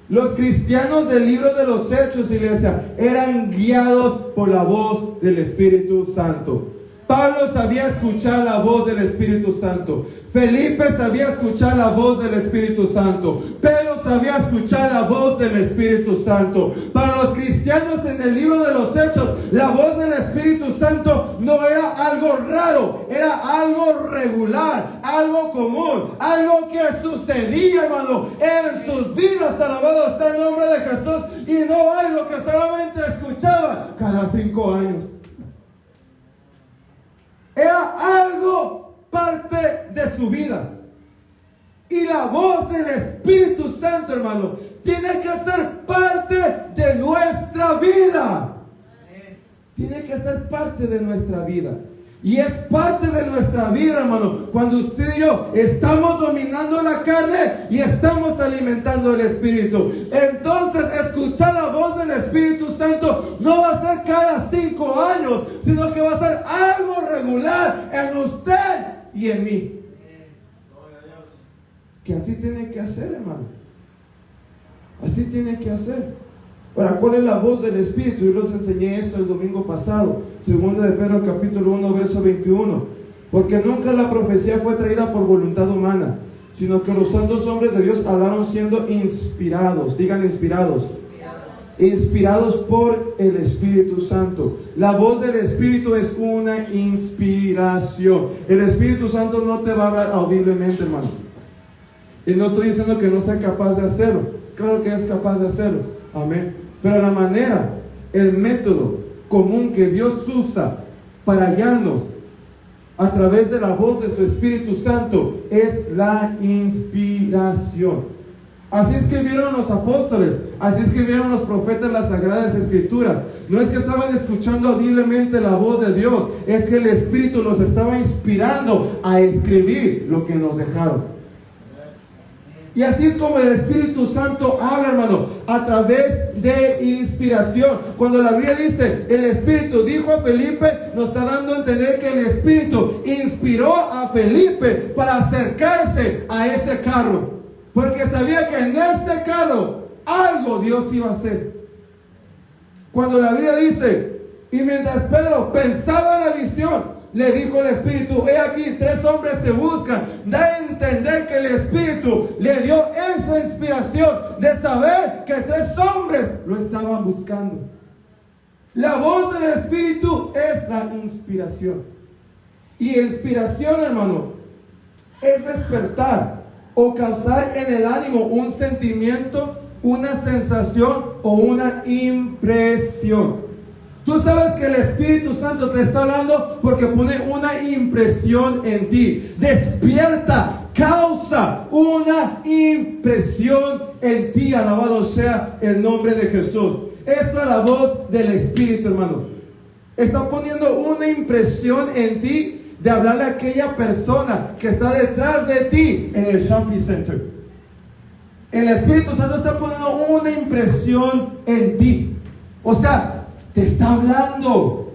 Los cristianos del libro de los Hechos, iglesia, eran guiados por la voz del Espíritu Santo. Pablo sabía escuchar la voz del Espíritu Santo. Felipe sabía escuchar la voz del Espíritu Santo. Pedro sabía escuchar la voz del Espíritu Santo. Para los cristianos en el libro de los Hechos, la voz del Espíritu Santo no era algo raro, era algo regular, algo común, algo que sucedía, hermano, en sus vidas. Alabado está el nombre de Jesús. Y no algo que solamente escuchaban cada 5 años. Era algo parte de su vida. Y la voz del Espíritu Santo, hermano, tiene que ser parte de nuestra vida. Tiene que ser parte de nuestra vida. Y es parte de nuestra vida, hermano, cuando usted y yo estamos dominando la carne y estamos alimentando el Espíritu. Entonces, escuchar la voz del Espíritu Santo no va a ser cada 5 años, sino que va a ser algo regular en usted y en mí. Que así tiene que hacer, hermano. Así tiene que hacer. Ahora, ¿cuál es la voz del Espíritu? Yo les enseñé esto el domingo pasado, 2 de Pedro capítulo 1, verso 21. Porque nunca la profecía fue traída por voluntad humana, sino que los santos hombres de Dios hablaron siendo inspirados. Digan inspirados. Inspirados por el Espíritu Santo. La voz del Espíritu es una inspiración. El Espíritu Santo no te va a hablar audiblemente, hermano. Y no estoy diciendo que no sea capaz de hacerlo. Claro que es capaz de hacerlo. Amén. Pero la manera, el método común que Dios usa para guiarnos a través de la voz de su Espíritu Santo es la inspiración. Así escribieron los apóstoles, así escribieron los profetas las Sagradas Escrituras. No es que estaban escuchando audiblemente la voz de Dios, es que el Espíritu los estaba inspirando a escribir lo que nos dejaron. Y así es como el Espíritu Santo habla, hermano, a través de inspiración. Cuando la Biblia dice, el Espíritu dijo a Felipe, nos está dando a entender que el Espíritu inspiró a Felipe para acercarse a ese carro. Porque sabía que en ese carro algo Dios iba a hacer. Cuando la Biblia dice, y mientras Pedro pensaba en la visión, le dijo el Espíritu, he aquí, 3 hombres te buscan. Da a entender que el Espíritu le dio esa inspiración de saber que 3 hombres lo estaban buscando. La voz del Espíritu es la inspiración. Y inspiración, hermano, es despertar o causar en el ánimo un sentimiento, una sensación o una impresión. Tú sabes que el Espíritu Santo te está hablando porque pone una impresión en ti. Despierta, causa una impresión en ti. Alabado sea el nombre de Jesús. Esta es la voz del Espíritu, hermano. Está poniendo una impresión en ti de hablarle a aquella persona que está detrás de ti en el shopping center. El Espíritu Santo está poniendo una impresión en ti. O sea, te está hablando.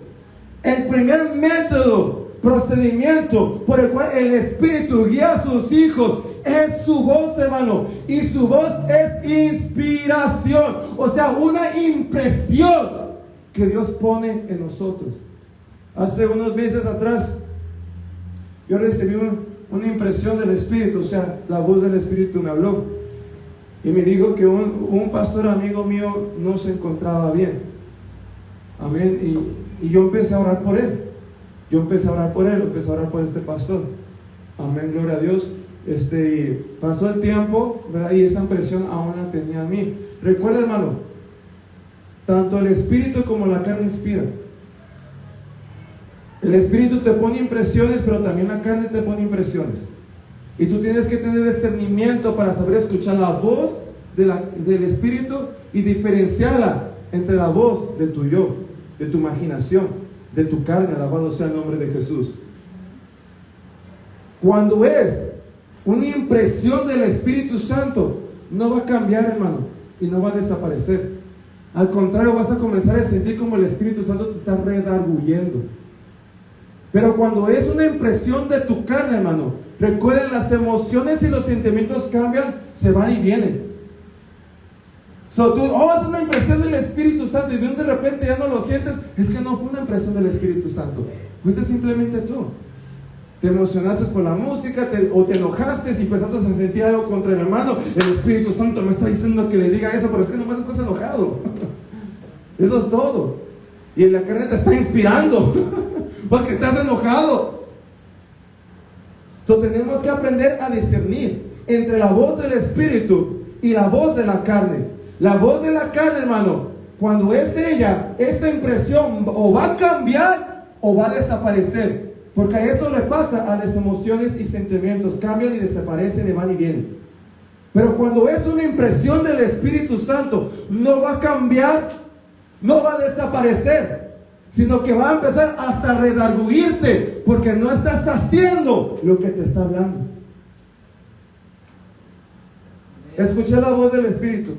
El primer método, procedimiento por el cual el Espíritu guía a sus hijos es su voz, hermano. Y su voz es inspiración. O sea, una impresión que Dios pone en nosotros. Hace unos meses atrás yo recibí una impresión del Espíritu. O sea, la voz del Espíritu me habló y me dijo que un pastor amigo mío no se encontraba bien. Amén. Y yo empecé a orar por él. Empecé a orar por este pastor. Amén, gloria a Dios. Pasó el tiempo, ¿verdad? Y esa impresión aún la tenía a mí. Recuerda, hermano, tanto el Espíritu como la carne inspiran. El Espíritu te pone impresiones, pero también la carne te pone impresiones. Y tú tienes que tener discernimiento para saber escuchar la voz del Espíritu y diferenciarla entre la voz de tu yo, de tu imaginación, de tu carne. Alabado sea el nombre de Jesús. Cuando es una impresión del Espíritu Santo, no va a cambiar, hermano, y no va a desaparecer. Al contrario, vas a comenzar a sentir como el Espíritu Santo te está redarguyendo. Pero cuando es una impresión de tu carne, hermano, recuerden, las emociones y los sentimientos cambian, se van y vienen. Es una impresión del Espíritu Santo y de repente ya no lo sientes. Es que no fue una impresión del Espíritu Santo, fuiste simplemente tú. Te emocionaste por la música, o te enojaste y empezaste a sentir algo contra el hermano. El Espíritu Santo me está diciendo que le diga eso, pero es que nomás estás enojado. Eso es todo. Y la carne te está inspirando porque estás enojado. Tenemos que aprender a discernir entre la voz del Espíritu y la voz de la carne. La voz de la carne, hermano, cuando es ella, esta impresión o va a cambiar o va a desaparecer. Porque a eso le pasa a las emociones y sentimientos. Cambian y desaparecen y van y vienen. Pero cuando es una impresión del Espíritu Santo, no va a cambiar, no va a desaparecer, sino que va a empezar hasta a redarguirte, porque no estás haciendo lo que te está hablando. Escuché la voz del Espíritu,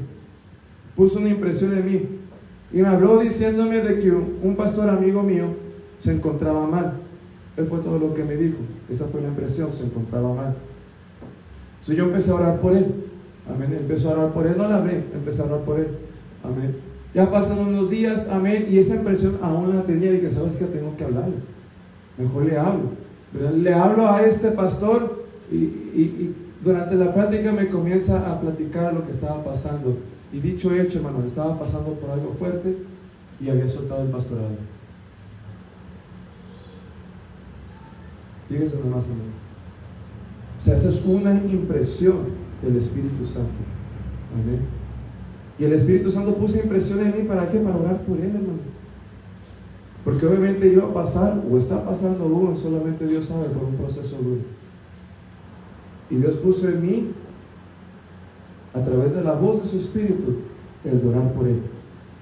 puso una impresión en mí y me habló diciéndome de que un pastor amigo mío se encontraba mal. Él fue todo lo que me dijo. Esa fue la impresión, se encontraba mal. Entonces yo empecé a orar por él. Amén. Empecé a orar por él, no la hablé, empecé a orar por él. Amén. Ya pasan unos días, amén, y esa impresión aún la tenía. Y dije, ¿sabes qué? Tengo que hablarle. Mejor le hablo. ¿Verdad? Le hablo a este pastor y durante la plática me comienza a platicar lo que estaba pasando. Y dicho hecho, hermano, estaba pasando por algo fuerte y había soltado el pastorado. Fíjese nomás, hermano. O sea, esa es una impresión del Espíritu Santo. Amén. Y el Espíritu Santo puso impresión en mí, ¿para qué? Para orar por él, hermano. Porque obviamente iba a pasar, o está pasando uno, solamente Dios sabe, por un proceso duro. Y Dios puso en mí, a través de la voz de su Espíritu, el de orar por él.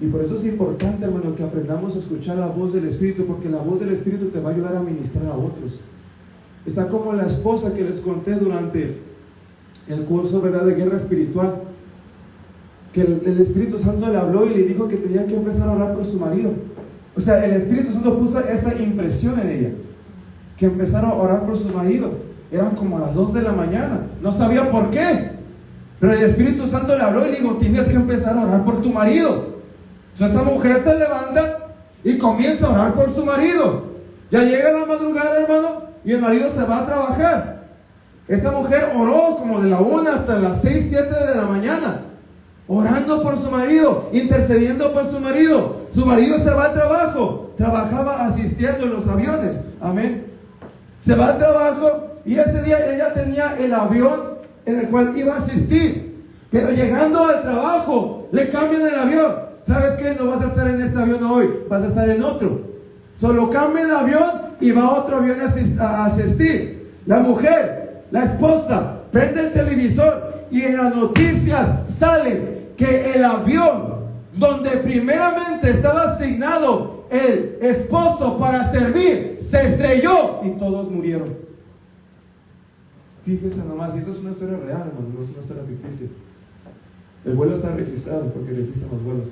Y por eso es importante, hermano, que aprendamos a escuchar la voz del Espíritu, porque la voz del Espíritu te va a ayudar a ministrar a otros. Está como la esposa que les conté durante el curso, ¿verdad?, de guerra espiritual, que el Espíritu Santo le habló y le dijo que tenía que empezar a orar por su marido. O sea, el Espíritu Santo puso esa impresión en ella, que empezara a orar por su marido. Eran como las 2 de la mañana, no sabía por qué, pero el Espíritu Santo le habló y le dijo, tienes que empezar a orar por tu marido. O sea, esta mujer se levanta y comienza a orar por su marido. Ya llega la madrugada, hermano, y el marido se va a trabajar. Esta mujer oró como de la 1 hasta las 6, 7 de la mañana, orando por su marido, intercediendo por su marido. Su marido se va al trabajo, trabajaba asistiendo en los aviones, amén. Se va al trabajo y ese día ella tenía el avión en el cual iba a asistir, pero llegando al trabajo le cambian el avión. ¿Sabes qué? No vas a estar en este avión hoy, vas a estar en otro. Solo cambia el avión y va a otro avión a asistir. La mujer, la esposa, prende el televisor y en las noticias sale que el avión donde primeramente estaba asignado el esposo para servir se estrelló y todos murieron. Fíjese nomás, y esta es una historia real, hermano, no es una historia ficticia. El vuelo está registrado porque registran los vuelos.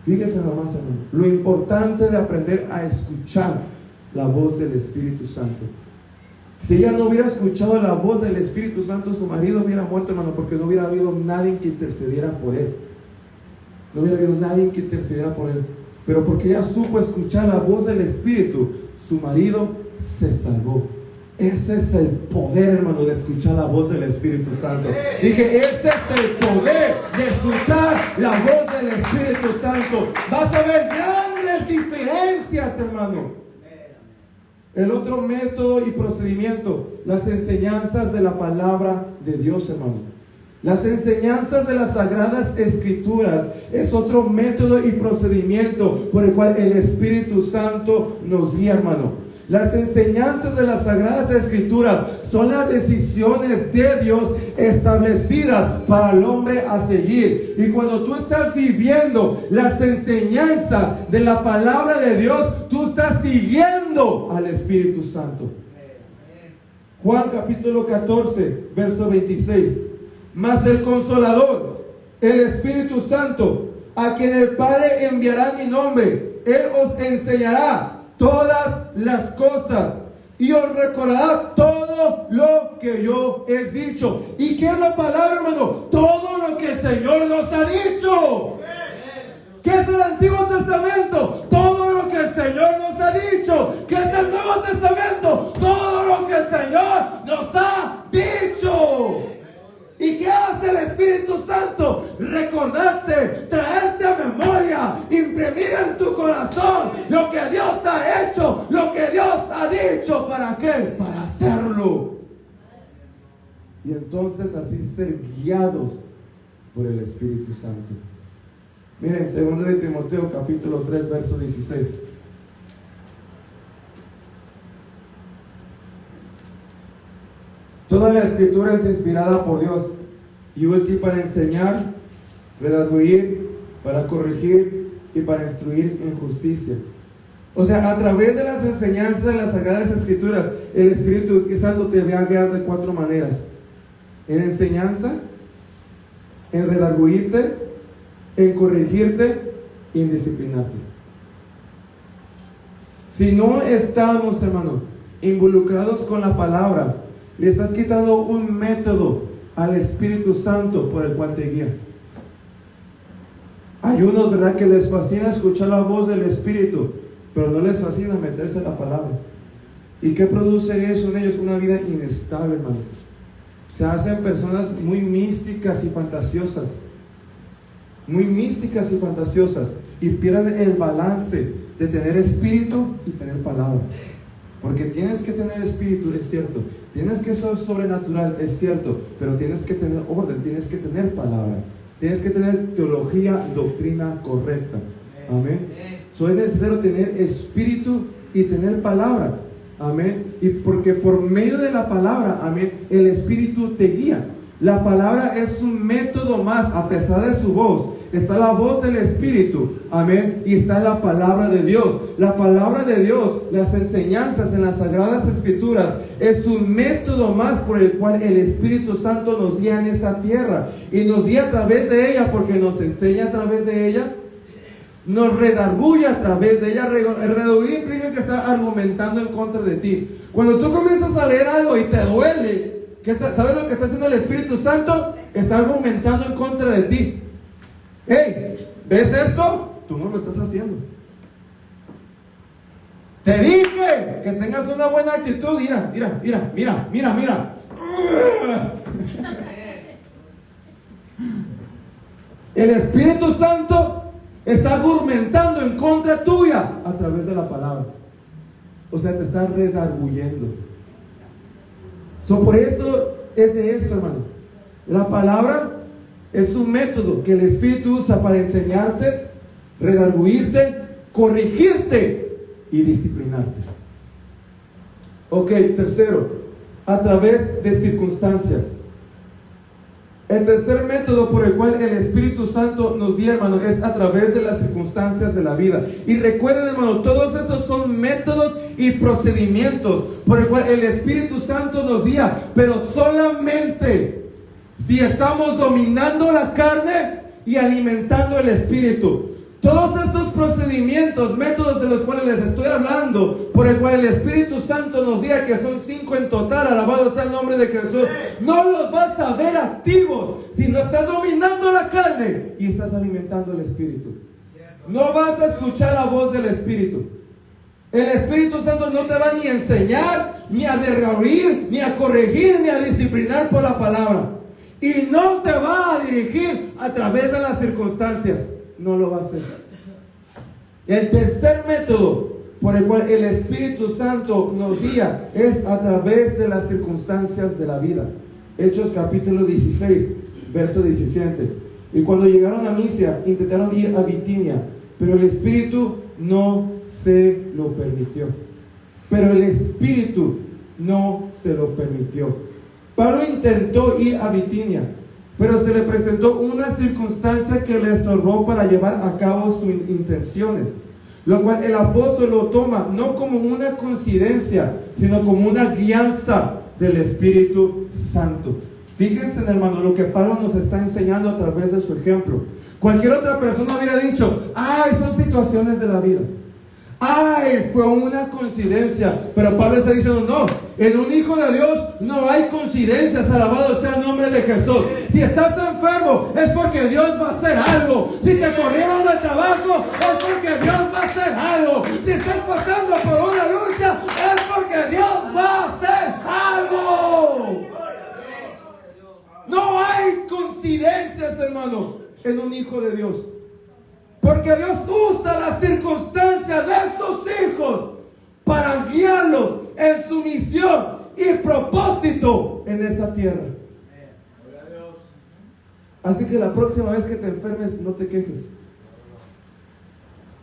Fíjese nomás, hermano, lo importante de aprender a escuchar la voz del Espíritu Santo. Si ella no hubiera escuchado la voz del Espíritu Santo, su marido hubiera muerto, hermano, porque no hubiera habido nadie que intercediera por él. No hubiera habido nadie que intercediera por él. Pero porque ella supo escuchar la voz del Espíritu, su marido se salvó. Ese es el poder, hermano, de escuchar la voz del Espíritu Santo. Dije, ese es el poder de escuchar la voz del Espíritu Santo. Vas a ver grandes diferencias, hermano. El otro método y procedimiento, las enseñanzas de la palabra de Dios, hermano. Las enseñanzas de las Sagradas Escrituras es otro método y procedimiento por el cual el Espíritu Santo nos guía, hermano. Las enseñanzas de las Sagradas Escrituras son las decisiones de Dios establecidas para el hombre a seguir. Y cuando tú estás viviendo las enseñanzas de la palabra de Dios, tú estás siguiendo al Espíritu Santo. Juan capítulo 14, verso 26. Mas el Consolador, el Espíritu Santo, a quien el Padre enviará en mi nombre, Él os enseñará todas las cosas y os recordará todo lo que yo he dicho. ¿Y qué es la palabra, hermano? Todo lo que el Señor nos ha dicho. ¿Qué es el Antiguo Testamento? Todo lo que el Señor nos ha dicho. ¿Qué es el Nuevo Testamento? Todo lo que el Señor nos ha dicho. ¿Y qué hace el Espíritu Santo? Recordarte, traerte a memoria, imprimir en tu corazón lo que Dios ha hecho, lo que Dios ha dicho. ¿Para qué? Para hacerlo. Y entonces así ser guiados por el Espíritu Santo. Miren, 2 de Timoteo capítulo 3, verso 16. Toda la Escritura es inspirada por Dios y útil para enseñar, redarguir, para corregir y para instruir en justicia. O sea, a través de las enseñanzas de las Sagradas Escrituras, el Espíritu Santo te va a guiar de 4 maneras: en enseñanza, en redarguirte, en corregirte y en disciplinarte. Si no estamos, hermano, involucrados con la palabra, le estás quitando un método al Espíritu Santo por el cual te guía. Hay unos, ¿verdad?, que les fascina escuchar la voz del Espíritu, pero no les fascina meterse en la palabra. ¿Y qué produce eso en ellos? Una vida inestable, hermano. Se hacen personas muy místicas y fantasiosas. Muy místicas y fantasiosas. Y pierden el balance de tener espíritu y tener palabra. Porque tienes que tener espíritu, es cierto. Tienes que ser sobrenatural, es cierto. Pero tienes que tener orden, tienes que tener palabra. Tienes que tener teología, doctrina correcta. Amén. So es necesario tener espíritu y tener palabra. Amén. Y porque por medio de la palabra, amén, el espíritu te guía. La palabra es un método más, a pesar de su voz. Está la voz del Espíritu, amén, y está la palabra de Dios. La palabra de Dios, las enseñanzas en las Sagradas Escrituras, es un método más por el cual el Espíritu Santo nos guía en esta tierra. Y nos guía a través de ella, porque nos enseña a través de ella, nos redarguye a través de ella. Redarguye implica que está argumentando en contra de ti. Cuando tú comienzas a leer algo y te duele, ¿sabes lo que está haciendo el Espíritu Santo? Está argumentando en contra de ti. Hey, ¿ves esto? Tú no lo estás haciendo. Te dije que tengas una buena actitud. Mira. El Espíritu Santo está argumentando en contra tuya a través de la palabra. O sea, te está redarguyendo. Por esto es de esto, hermano. La palabra es un método que el Espíritu usa para enseñarte, redarguirte, corregirte y disciplinarte. Ok, tercero, a través de circunstancias. El tercer método por el cual el Espíritu Santo nos guía, hermano, es a través de las circunstancias de la vida. Y recuerden, hermano, todos estos son métodos y procedimientos por el cual el Espíritu Santo nos guía, pero solamente si estamos dominando la carne y alimentando el espíritu. Todos estos procedimientos, métodos de los cuales les estoy hablando, por el cual el Espíritu Santo nos diga, que son 5 en total, alabado sea el nombre de Jesús, no los vas a ver activos si no estás dominando la carne y estás alimentando el espíritu. No vas a escuchar la voz del Espíritu. El Espíritu Santo no te va ni a enseñar, ni a derruir, ni a corregir, ni a disciplinar por la palabra. Y no te va a dirigir a través de las circunstancias. No lo va a hacer. El tercer método por el cual el Espíritu Santo nos guía es a través de las circunstancias de la vida. Hechos capítulo 16, verso 17. Y cuando llegaron a Misia, intentaron ir a Bitinia, pero el Espíritu no se lo permitió. Pablo intentó ir a Bitinia, pero se le presentó una circunstancia que le estorbó para llevar a cabo sus intenciones, lo cual el apóstol lo toma no como una coincidencia, sino como una guianza del Espíritu Santo. Fíjense, hermano, lo que Pablo nos está enseñando a través de su ejemplo. Cualquier otra persona hubiera dicho: ay, son situaciones de la vida, ay, fue una coincidencia. Pero Pablo está diciendo: no, en un hijo de Dios no hay coincidencias, alabado sea el nombre de Jesús. Si estás enfermo, es porque Dios va a hacer algo. Si te corrieron del trabajo, es porque Dios va a hacer algo. Si estás pasando por una lucha, es porque Dios va a hacer algo. No hay coincidencias, hermano, en un hijo de Dios. Porque Dios usa las circunstancias de sus hijos para guiarlos en su misión y propósito en esta tierra. Así que la próxima vez que te enfermes, no te quejes.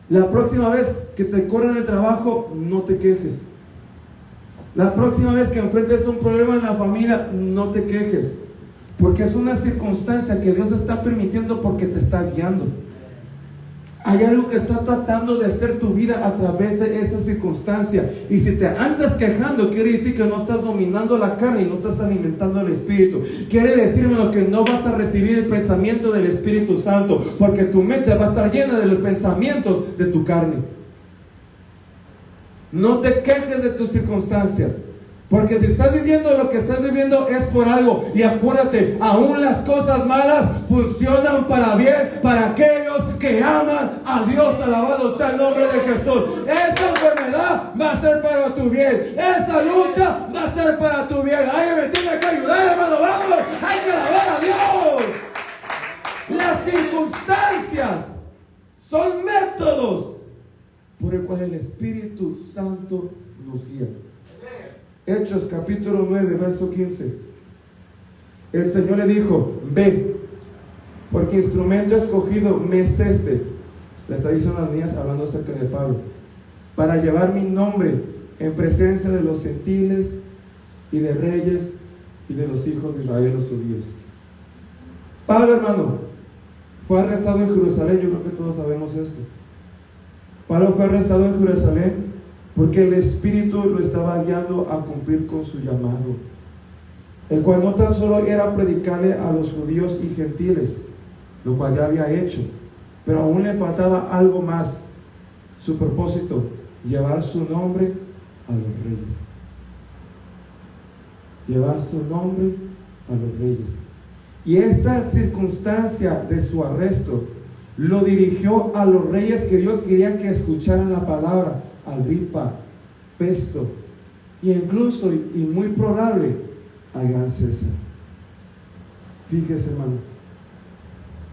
La próxima vez que te corran el trabajo, no te quejes. La próxima vez que enfrentes un problema en la familia, no te quejes. Porque es una circunstancia que Dios está permitiendo porque te está guiando. Hay algo que está tratando de hacer tu vida a través de esa circunstancia. Y si te andas quejando, quiere decir que no estás dominando la carne y no estás alimentando el Espíritu. Quiere decirme que no vas a recibir el pensamiento del Espíritu Santo, porque tu mente va a estar llena de los pensamientos de tu carne. No te quejes de tus circunstancias, porque si estás viviendo lo que estás viviendo es por algo. Y acuérdate, aún las cosas malas funcionan para bien para aquellos que aman a Dios. Alabado sea el nombre de Jesús. Esa enfermedad va a ser para tu bien. Esa lucha va va a ser para tu bien. Alguien me tiene que ayudar, hermano. Vamos, hay que alabar a Dios. Las circunstancias son métodos por el cual el Espíritu Santo nos guía. Hechos capítulo 9, verso 15. El Señor le dijo: ve, porque instrumento escogido me es este. Le está diciendo Ananías, hablando acerca de Pablo, para llevar mi nombre en presencia de los gentiles y de reyes y de los hijos de Israel, los judíos. Pablo, hermano, fue arrestado en Jerusalén. Yo creo que todos sabemos esto. Pablo fue arrestado en Jerusalén porque el Espíritu lo estaba guiando a cumplir con su llamado, el cual no tan solo era predicarle a los judíos y gentiles, lo cual ya había hecho, pero aún le faltaba algo más. Su propósito: llevar su nombre a los reyes. Llevar su nombre a los reyes. Y esta circunstancia de su arresto lo dirigió a los reyes que Dios quería que escucharan la palabra: Agripa, Festo, e incluso, y muy probable, a Gran César. Fíjese, hermano,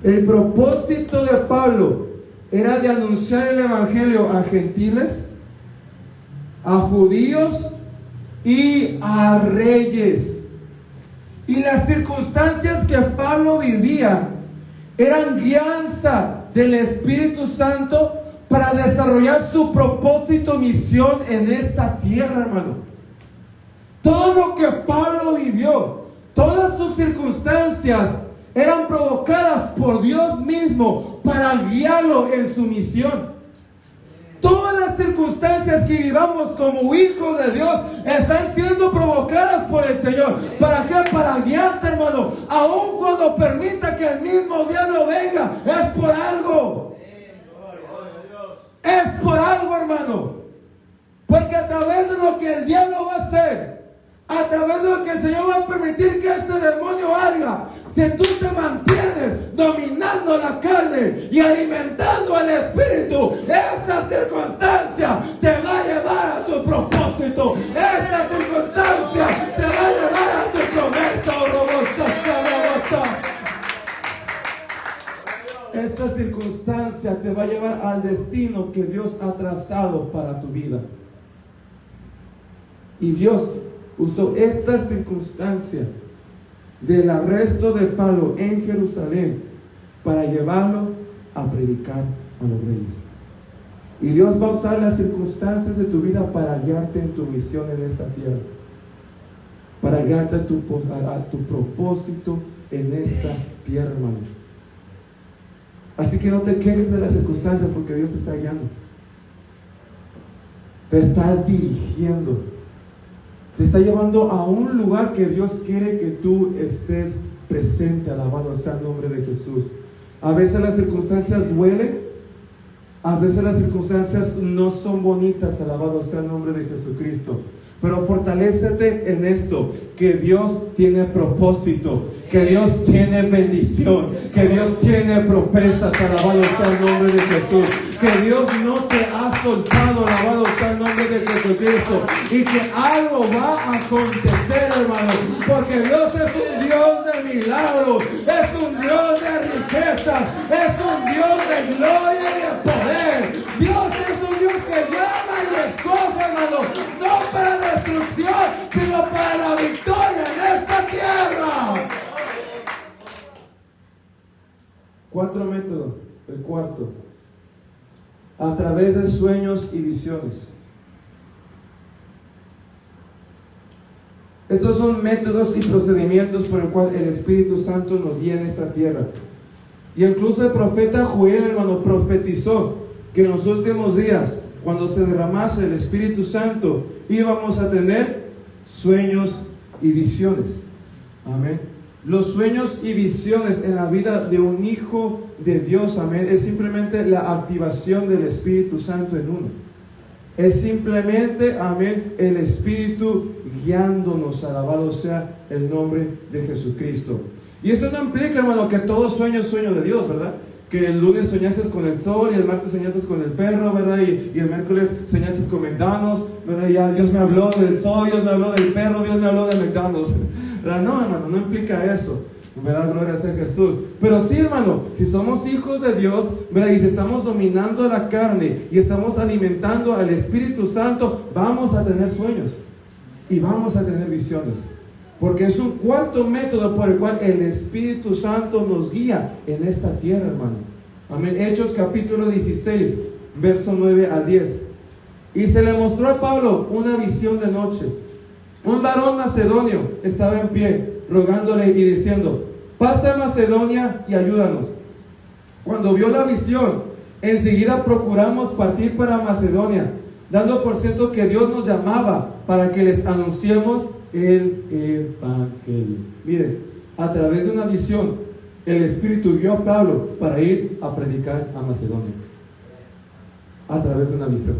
el propósito de Pablo era de anunciar el evangelio a gentiles, a judíos y a reyes. Y las circunstancias que Pablo vivía eran guianza del Espíritu Santo para desarrollar su propósito, misión en esta tierra, hermano. Todo lo que Pablo vivió, todas sus circunstancias eran provocadas por Dios mismo para guiarlo en su misión. Todas las circunstancias que vivamos como hijos de Dios están siendo provocadas por el Señor. ¿Para qué? Para guiarte, hermano. Aun cuando permita que el mismo diablo venga, es por algo. Es por algo, hermano. Porque a través de lo que el diablo va a hacer, a través de lo que el Señor va a permitir que este demonio haga, si tú te mantienes dominando la carne y alimentando al Espíritu, esa circunstancia te va a llevar a tu propósito. Esa circunstancia te va a llevar a tu promesa. Esta circunstancia te va a llevar al destino que Dios ha trazado para tu vida. Y Dios usó esta circunstancia del arresto de Pablo en Jerusalén para llevarlo a predicar a los reyes. Y Dios va a usar las circunstancias de tu vida para guiarte en tu misión en esta tierra, para guiarte a tu propósito en esta tierra, hermano. Así que no te quejes de las circunstancias, porque Dios te está guiando, te está dirigiendo, te está llevando a un lugar que Dios quiere que tú estés presente. Alabado sea el nombre de Jesús. A veces las circunstancias duelen, a veces las circunstancias no son bonitas. Alabado sea el nombre de Jesucristo. Pero fortalécete en esto, que Dios tiene propósito, que Dios tiene bendición, que Dios tiene promesas. Alabado sea el nombre de Jesús. Que Dios no te ha soltado. Alabado sea el nombre de Jesucristo. Y que algo va a acontecer, hermano. Porque Dios es un Dios de milagros, es un Dios de riqueza, es un Dios de gloria y de poder. Dios es un Dios que llama y escoge, hermano, no para destrucción, sino para la victoria en esta tierra. 4 métodos. El cuarto: a través de sueños y visiones. Estos son métodos y procedimientos por el cual el Espíritu Santo nos guía en esta tierra. Y incluso el profeta Joel, hermano, profetizó que en los últimos días, cuando se derramase el Espíritu Santo, íbamos a tener sueños y visiones. Amén. Los sueños y visiones en la vida de un hijo de Dios, amén, es simplemente la activación del Espíritu Santo en uno. Es simplemente, amén, el Espíritu guiándonos. Alabado sea el nombre de Jesucristo. Y esto no implica, hermano, que todo sueño es sueño de Dios, ¿verdad? que el lunes soñaste con el sol y el martes soñaste con el perro, ¿verdad? Y el miércoles soñaste con McDonald's, ¿verdad? Y ya Dios me habló del sol, Dios me habló del perro, Dios me habló de McDonald's, ¿verdad? No, hermano, no implica eso, ¿verdad? Gloria sea Jesús. Pero sí, hermano, si somos hijos de Dios, ¿verdad? Y si estamos dominando la carne y estamos alimentando al Espíritu Santo, vamos a tener sueños y vamos a tener visiones. Porque es un cuarto método por el cual el Espíritu Santo nos guía en esta tierra, hermano. Amén. Hechos capítulo 16, verso 9 al 10. Y se le mostró a Pablo una visión de noche. Un varón macedonio estaba en pie, rogándole y diciendo: pasa a Macedonia y ayúdanos. Cuando vio la visión, enseguida procuramos partir para Macedonia, dando por cierto que Dios nos llamaba para que les anunciemos el Evangelio. Miren, a través de una visión, el Espíritu guió a Pablo para ir a predicar a Macedonia. A través de una visión.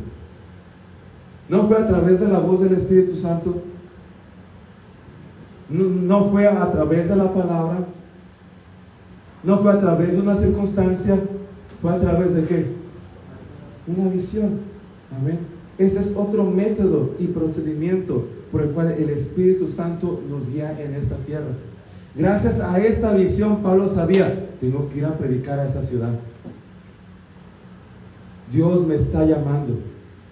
No fue a través de la voz del Espíritu Santo. No fue a través de la palabra. No fue a través de una circunstancia. Fue a través de ¿qué? Una visión. Amén. Este es otro método y procedimiento por el cual el Espíritu Santo nos guía en esta tierra. Gracias a esta visión, Pablo sabía: tengo que ir a predicar a esa ciudad. Dios me está llamando.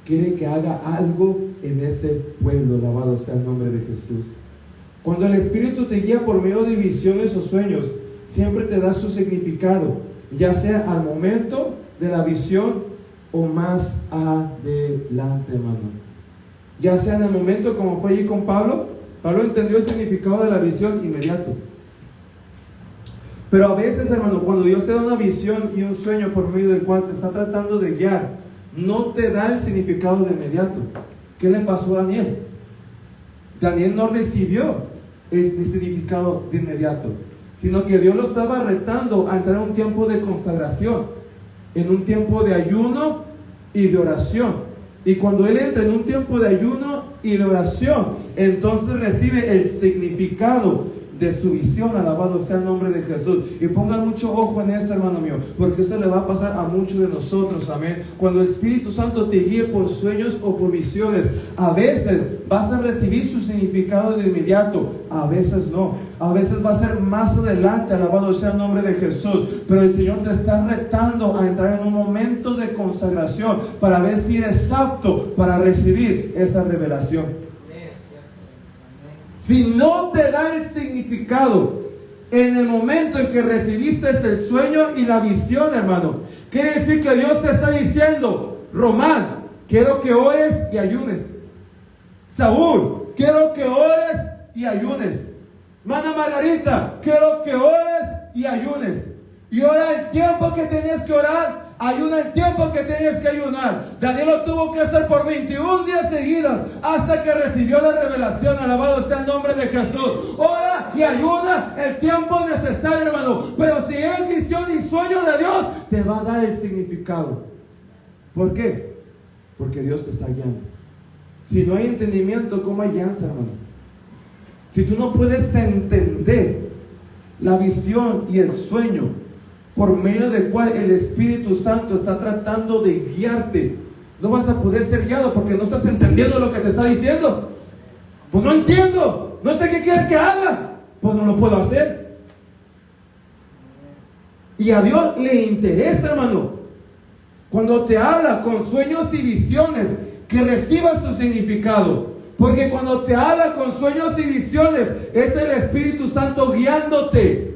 Quiere que haga algo en ese pueblo. Alabado sea el nombre de Jesús. Cuando el Espíritu te guía por medio de visiones o sueños, siempre te da su significado, ya sea al momento de la visión o más adelante, hermano. Ya sea en el momento, como fue allí con Pablo. Pablo entendió el significado de la visión inmediato. Pero a veces, hermano, cuando Dios te da una visión y un sueño por medio del cual te está tratando de guiar, no te da el significado de inmediato. ¿Qué le pasó a Daniel? Daniel no recibió el significado de inmediato, sino que Dios lo estaba retando a entrar en un tiempo de consagración, en un tiempo de ayuno y de oración. Y cuando él entra en un tiempo de ayuno y de oración, entonces recibe el significado de su visión. Alabado sea el nombre de Jesús. Y pongan mucho ojo en esto, hermano mío, porque esto le va a pasar a muchos de nosotros. Amén. Cuando el Espíritu Santo te guíe por sueños o por visiones, a veces vas a recibir su significado de inmediato, a veces no. A veces va a ser más adelante. Alabado sea el nombre de Jesús. Pero el Señor te está retando a entrar en un momento de consagración para ver si eres apto para recibir esa revelación. Si no te da el significado en el momento en que recibiste el sueño y la visión, hermano, quiere decir que Dios te está diciendo: Román, quiero que ores y ayunes. Saúl, quiero que ores y ayunes. Hermana Margarita, quiero que ores y ayunes. Y ora el tiempo que tenías que orar, ayuna el tiempo que tenías que ayunar. Daniel lo tuvo que hacer por 21 días seguidos hasta que recibió la revelación. Alabado sea el nombre de Jesús. Ora y ayuna el tiempo necesario, hermano. Pero si es visión y sueño de Dios, te va a dar el significado. ¿Por qué? Porque Dios te está guiando. Si no hay entendimiento, ¿cómo hay guianza, hermano? Si tú no puedes entender la visión y el sueño por medio del cual el Espíritu Santo está tratando de guiarte, no vas a poder ser guiado porque no estás entendiendo lo que te está diciendo. Pues no entiendo, no sé qué quieres que haga, pues no lo puedo hacer. Y a Dios le interesa, hermano, cuando te habla con sueños y visiones, que recibas su significado. Porque cuando te habla con sueños y visiones, es el Espíritu Santo guiándote.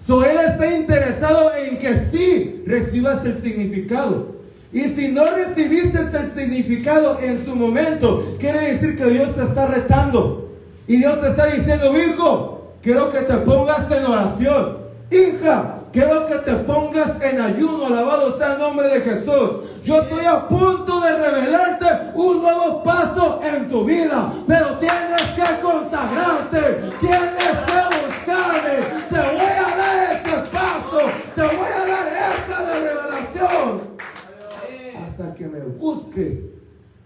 Él está interesado en que sí recibas el significado. Y si no recibiste el significado en su momento, quiere decir que Dios te está retando. Y Dios te está diciendo: hijo, quiero que te pongas en oración. Hija, quiero que te pongas en ayuno. Alabado sea el nombre de Jesús. Yo estoy a punto de revelarte un nuevo paso en tu vida, pero tienes que consagrarte, tienes que buscarme. Te voy a dar este paso, te voy a dar esta revelación hasta que me busques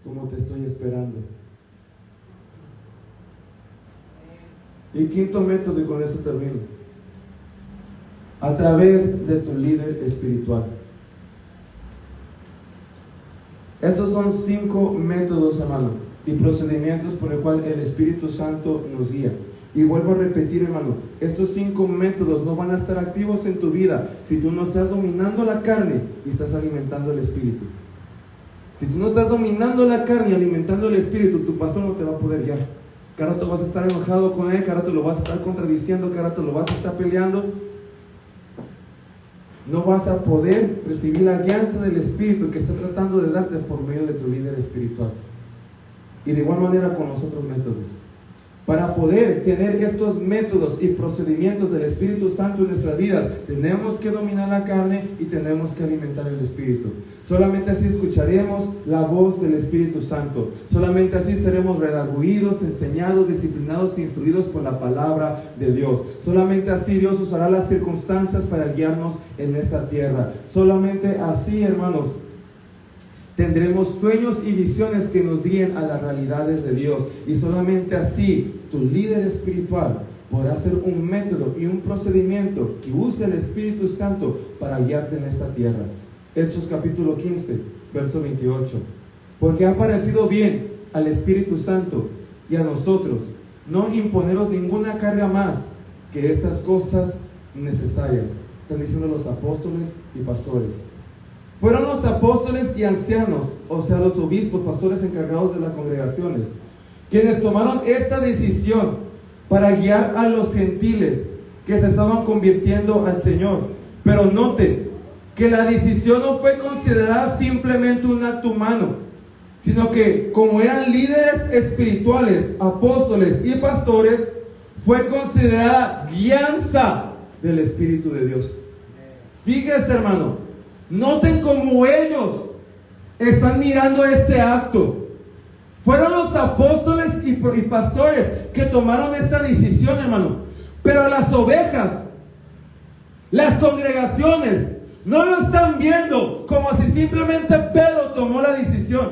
como te estoy esperando. Y quinto método, y con eso termino. a través de tu líder espiritual. Estos son 5 métodos, hermano, y procedimientos por el cual el Espíritu Santo nos guía. Y vuelvo a repetir, hermano, estos 5 métodos no van a estar activos en tu vida si tú no estás dominando la carne y estás alimentando el Espíritu. Si tú no estás dominando la carne y alimentando el Espíritu, tu pastor no te va a poder guiar. Cada rato vas a estar enojado con él, cada rato lo vas a estar contradiciendo, cada rato lo vas a estar peleando. No vas a poder recibir la guianza del Espíritu que está tratando de darte por medio de tu líder espiritual. Y de igual manera con los otros métodos. Para poder tener estos métodos y procedimientos del Espíritu Santo en nuestras vidas, tenemos que dominar la carne y tenemos que alimentar el Espíritu. Solamente así escucharemos la voz del Espíritu Santo. Solamente así seremos redarguidos, enseñados, disciplinados e instruidos por la palabra de Dios. Solamente así Dios usará las circunstancias para guiarnos en esta tierra. Solamente así, hermanos, tendremos sueños y visiones que nos guíen a las realidades de Dios. Y solamente así tu líder espiritual podrá hacer un método y un procedimiento que use el Espíritu Santo para guiarte en esta tierra. Hechos capítulo 15, verso 28. Porque ha parecido bien al Espíritu Santo y a nosotros no imponeros ninguna carga más que estas cosas necesarias. Están diciendo los apóstoles y pastores. Fueron los apóstoles y ancianos, o sea, los obispos, pastores encargados de las congregaciones, quienes tomaron esta decisión para guiar a los gentiles que se estaban convirtiendo al Señor. Pero noten que la decisión no fue considerada simplemente un acto humano, sino que como eran líderes espirituales, apóstoles y pastores, fue considerada guianza del Espíritu de Dios. Fíjense, hermano. Noten cómo ellos están mirando este acto. Fueron los apóstoles y pastores que tomaron esta decisión, hermano. Pero las ovejas, las congregaciones, no lo están viendo como si simplemente Pedro tomó la decisión,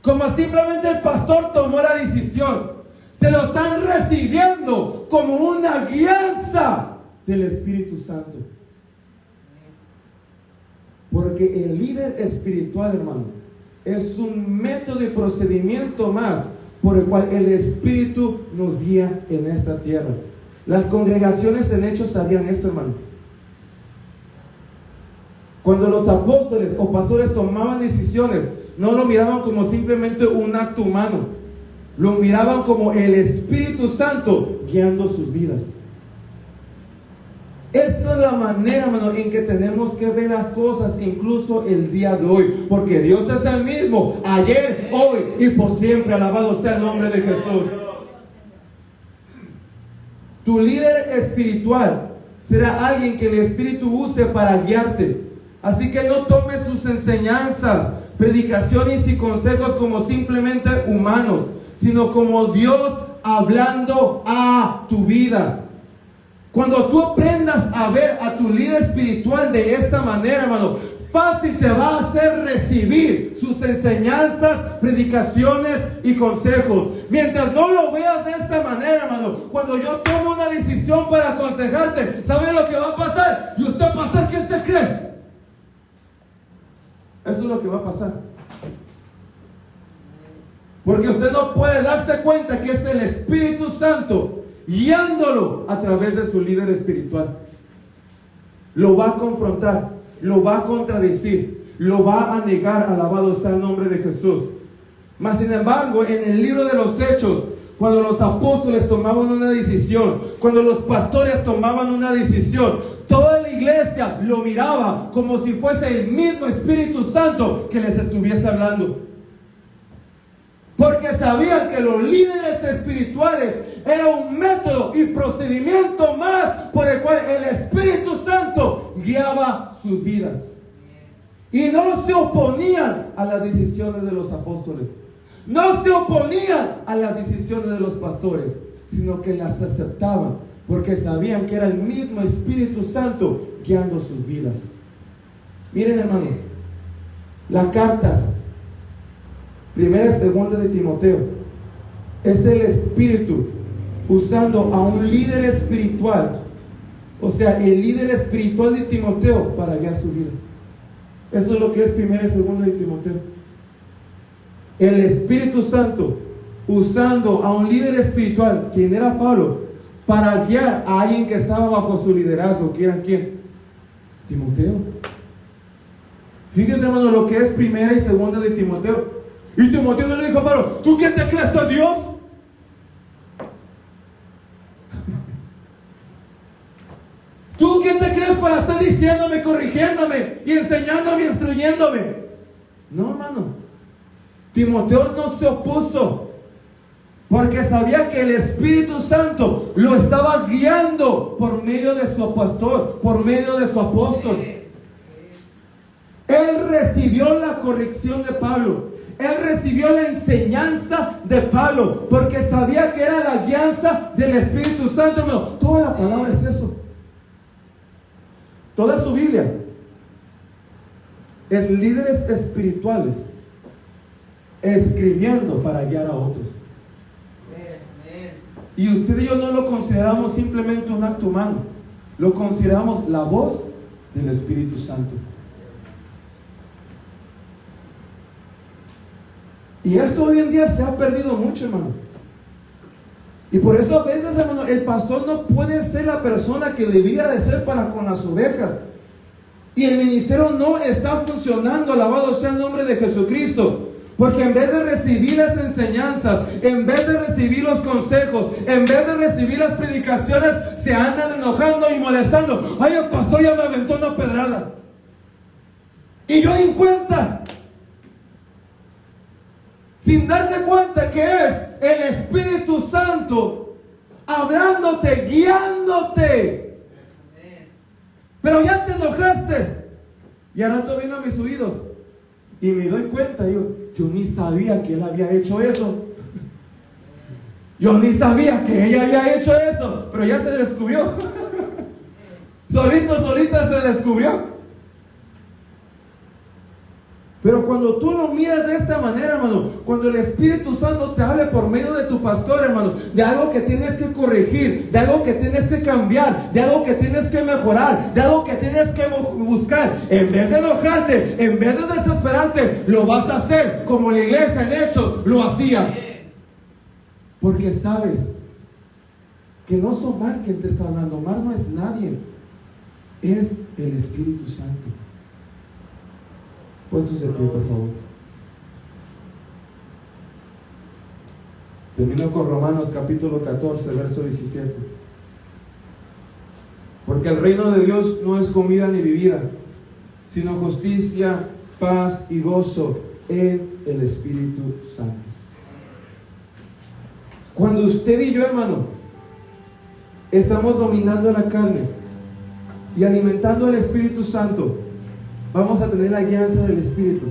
como simplemente el pastor tomó la decisión. Se lo están recibiendo como una guianza del Espíritu Santo. Porque el líder espiritual, hermano, es un método y procedimiento más por el cual el Espíritu nos guía en esta tierra. Las congregaciones en Hechos sabían esto, hermano. Cuando los apóstoles o pastores tomaban decisiones, no lo miraban como simplemente un acto humano. Lo miraban como el Espíritu Santo guiando sus vidas. Esta es la manera, hermano, en que tenemos que ver las cosas, incluso el día de hoy. Porque Dios es el mismo, ayer, hoy y por siempre. Alabado sea el nombre de Jesús. Tu líder espiritual será alguien que el Espíritu use para guiarte. Así que no tomes sus enseñanzas, predicaciones y consejos como simplemente humanos, sino como Dios hablando a tu vida. Cuando tú aprendas a ver a tu líder espiritual de esta manera, hermano, fácil te va a hacer recibir sus enseñanzas, predicaciones y consejos. Mientras no lo veas de esta manera, hermano, cuando yo tomo una decisión para aconsejarte, ¿sabes lo que va a pasar? ¿Y usted, pastor, quién se cree? Eso es lo que va a pasar. Porque usted no puede darse cuenta que es el Espíritu Santo guiándolo a través de su líder espiritual. Lo va a confrontar, lo va a contradecir, lo va a negar. Alabado sea el nombre de Jesús. Mas sin embargo, en el libro de los Hechos, cuando los apóstoles tomaban una decisión, cuando los pastores tomaban una decisión, toda la iglesia lo miraba como si fuese el mismo Espíritu Santo que les estuviese hablando. Porque sabían que los líderes espirituales era un método y procedimiento más por el cual el Espíritu Santo guiaba sus vidas. Y no se oponían a las decisiones de los apóstoles. No se oponían a las decisiones de los pastores, sino que las aceptaban porque sabían que era el mismo Espíritu Santo guiando sus vidas. Miren, hermano, las cartas Primera y Segunda de Timoteo es el Espíritu usando a un líder espiritual o sea, el líder espiritual de Timoteo para guiar su vida. Eso es lo que es 1 y 2 de Timoteo. El Espíritu Santo usando a un líder espiritual, quien era Pablo, para guiar a alguien que estaba bajo su liderazgo, que era ¿quién? Timoteo. Fíjese, hermano, lo que es 1 y 2 de Timoteo. Y Timoteo le dijo a Pablo: ¿tú qué te crees a Dios? ¿Tú qué te crees para estar diciéndome, corrigiéndome y enseñándome, instruyéndome? No, hermano. Timoteo no se opuso, porque sabía que el Espíritu Santo lo estaba guiando por medio de su pastor, por medio de su apóstol. Él recibió la corrección de Pablo. Él recibió la enseñanza de Pablo, porque sabía que era la guianza del Espíritu Santo, hermano. Toda la palabra es eso. Toda su Biblia es líderes espirituales escribiendo para guiar a otros. Y usted y yo no lo consideramos simplemente un acto humano, lo consideramos la voz del Espíritu Santo. Y esto hoy en día se ha perdido mucho, hermano. Y por eso a veces, hermano, el pastor no puede ser la persona que debía de ser para con las ovejas. Y el ministerio no está funcionando, alabado sea el nombre de Jesucristo. Porque en vez de recibir las enseñanzas, en vez de recibir los consejos, en vez de recibir las predicaciones, se andan enojando y molestando. Ay, el pastor ya me aventó una pedrada. Y yo en cuenta, sin darte cuenta que es el Espíritu Santo hablándote, guiándote. Pero ya te enojaste. Y al rato vino a mis oídos y me doy cuenta, yo ni sabía que él había hecho eso. Yo ni sabía que ella había hecho eso, pero ya se descubrió. Solita se descubrió. Pero cuando tú lo miras de esta manera, hermano, cuando el Espíritu Santo te hable por medio de tu pastor, hermano, de algo que tienes que corregir, de algo que tienes que cambiar, de algo que tienes que mejorar, de algo que tienes que buscar, en vez de enojarte, en vez de desesperarte, lo vas a hacer como la iglesia en Hechos lo hacía. Porque sabes que no es Omar quien te está hablando. Omar no es nadie, es el Espíritu Santo. Puestos de pie, por favor. Termino con Romanos capítulo 14, verso 17. Porque el reino de Dios no es comida ni bebida, sino justicia, paz y gozo en el Espíritu Santo. Cuando usted y yo, hermano, estamos dominando la carne y alimentando al Espíritu Santo, vamos a tener la guianza del Espíritu.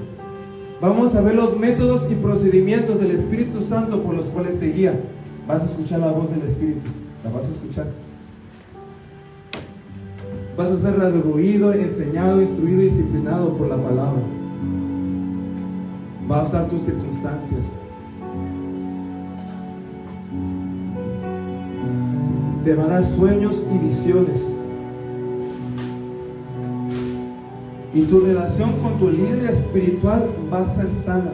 Vamos a ver los métodos y procedimientos del Espíritu Santo por los cuales te guía. Vas a escuchar la voz del Espíritu. La vas a escuchar. Vas a ser redarguido, enseñado, instruido y disciplinado por la palabra. Va a usar tus circunstancias. Te va a dar sueños y visiones. Y tu relación con tu líder espiritual va a ser sana.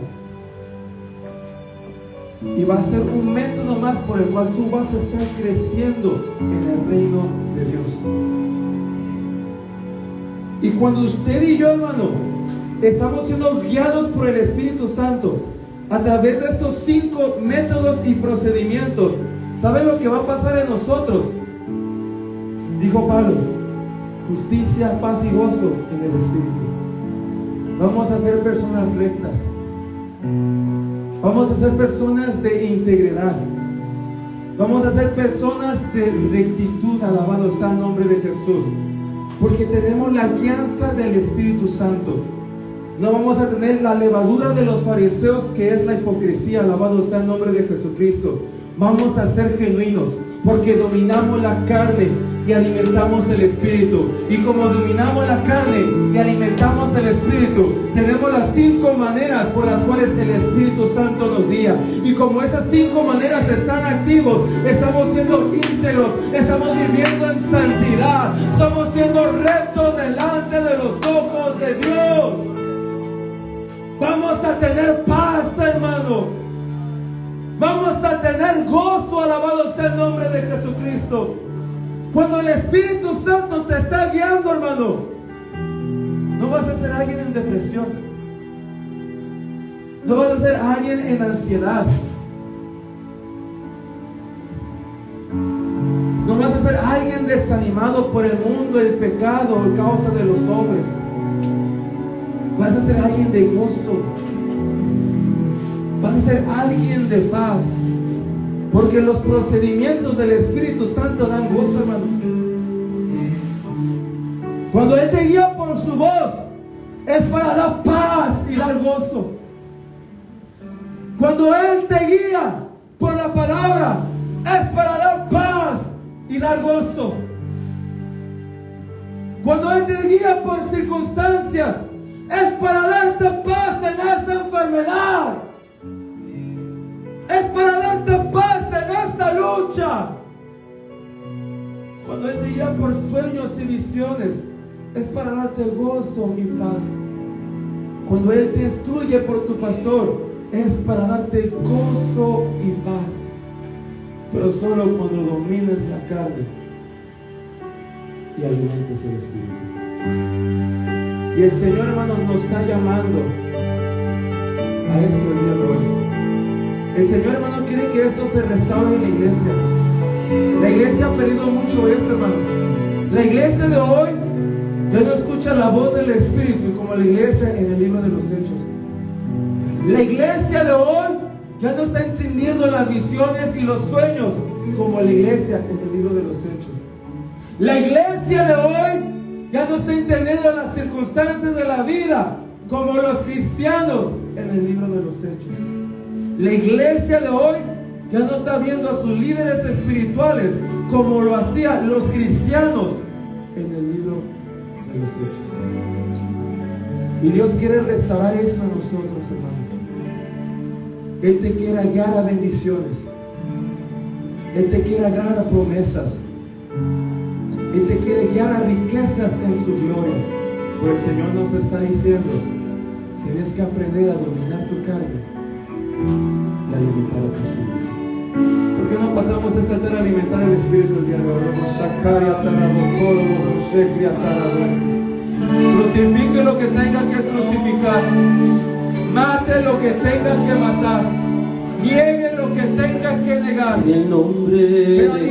Y va a ser un método más por el cual tú vas a estar creciendo en el reino de Dios. Y cuando usted y yo, hermano, estamos siendo guiados por el Espíritu Santo a través de estos 5 métodos y procedimientos, ¿sabe lo que va a pasar en nosotros? Dijo Pablo: justicia, paz y gozo en el Espíritu. Vamos a ser personas rectas. Vamos a ser personas de integridad. Vamos a ser personas de rectitud. Alabado sea el nombre de Jesús. Porque tenemos la guianza del Espíritu Santo. No vamos a tener la levadura de los fariseos, que es la hipocresía. Alabado sea el nombre de Jesucristo. Vamos a ser genuinos, porque dominamos la carne y alimentamos el Espíritu. Y como dominamos la carne y alimentamos el Espíritu, tenemos las 5 maneras por las cuales el Espíritu Santo nos guía. Y como esas 5 maneras están activos, estamos siendo íntegros, estamos viviendo en santidad, estamos siendo rectos delante de los ojos de Dios. Vamos a tener paz, hermano. Vamos a tener gozo, alabado sea el nombre de Jesucristo. Cuando el Espíritu Santo te está guiando, hermano, no vas a ser alguien en depresión. No vas a ser alguien en ansiedad. No vas a ser alguien desanimado por el mundo, el pecado, a causa de los hombres. Vas a ser alguien de gozo. Vas a ser alguien de paz. Porque los procedimientos del Espíritu Santo dan gozo, hermano. Cuando Él te guía por su voz, es para dar paz y dar gozo. Cuando Él te guía por la palabra, es para dar paz y dar gozo. Cuando Él te guía por circunstancias, es para darte paz en esa enfermedad. Es para darte paz en esa lucha. Cuando Él te guía por sueños y visiones, es para darte gozo y paz. Cuando Él te instruye por tu pastor, es para darte gozo y paz. Pero solo cuando domines la carne y alimentes el Espíritu. Y el Señor, hermanos, nos está llamando a esto el día de hoy. El Señor, hermano, quiere que esto se restaure en la iglesia. La iglesia ha perdido mucho esto, hermano. La iglesia de hoy ya no escucha la voz del Espíritu como la iglesia en el libro de los Hechos. La iglesia de hoy ya no está entendiendo las visiones y los sueños como la iglesia en el libro de los Hechos. La iglesia de hoy ya no está entendiendo las circunstancias de la vida como los cristianos en el libro de los Hechos. La iglesia de hoy ya no está viendo a sus líderes espirituales como lo hacían los cristianos en el libro de los Hechos. Y Dios quiere restaurar esto a nosotros, hermano. Él te quiere guiar a bendiciones. Él te quiere guiar a promesas. Él te quiere guiar a riquezas en su gloria. Pues el Señor nos está diciendo, tienes que aprender a dominar tu carne y alimentar a tu espíritu. ¿Por qué no pasamos esta tarde a alimentar el espíritu el día de hoy? Crucifique lo que tenga que crucificar, mate lo que tenga que matar, niegue lo que tenga que negar. En el nombre de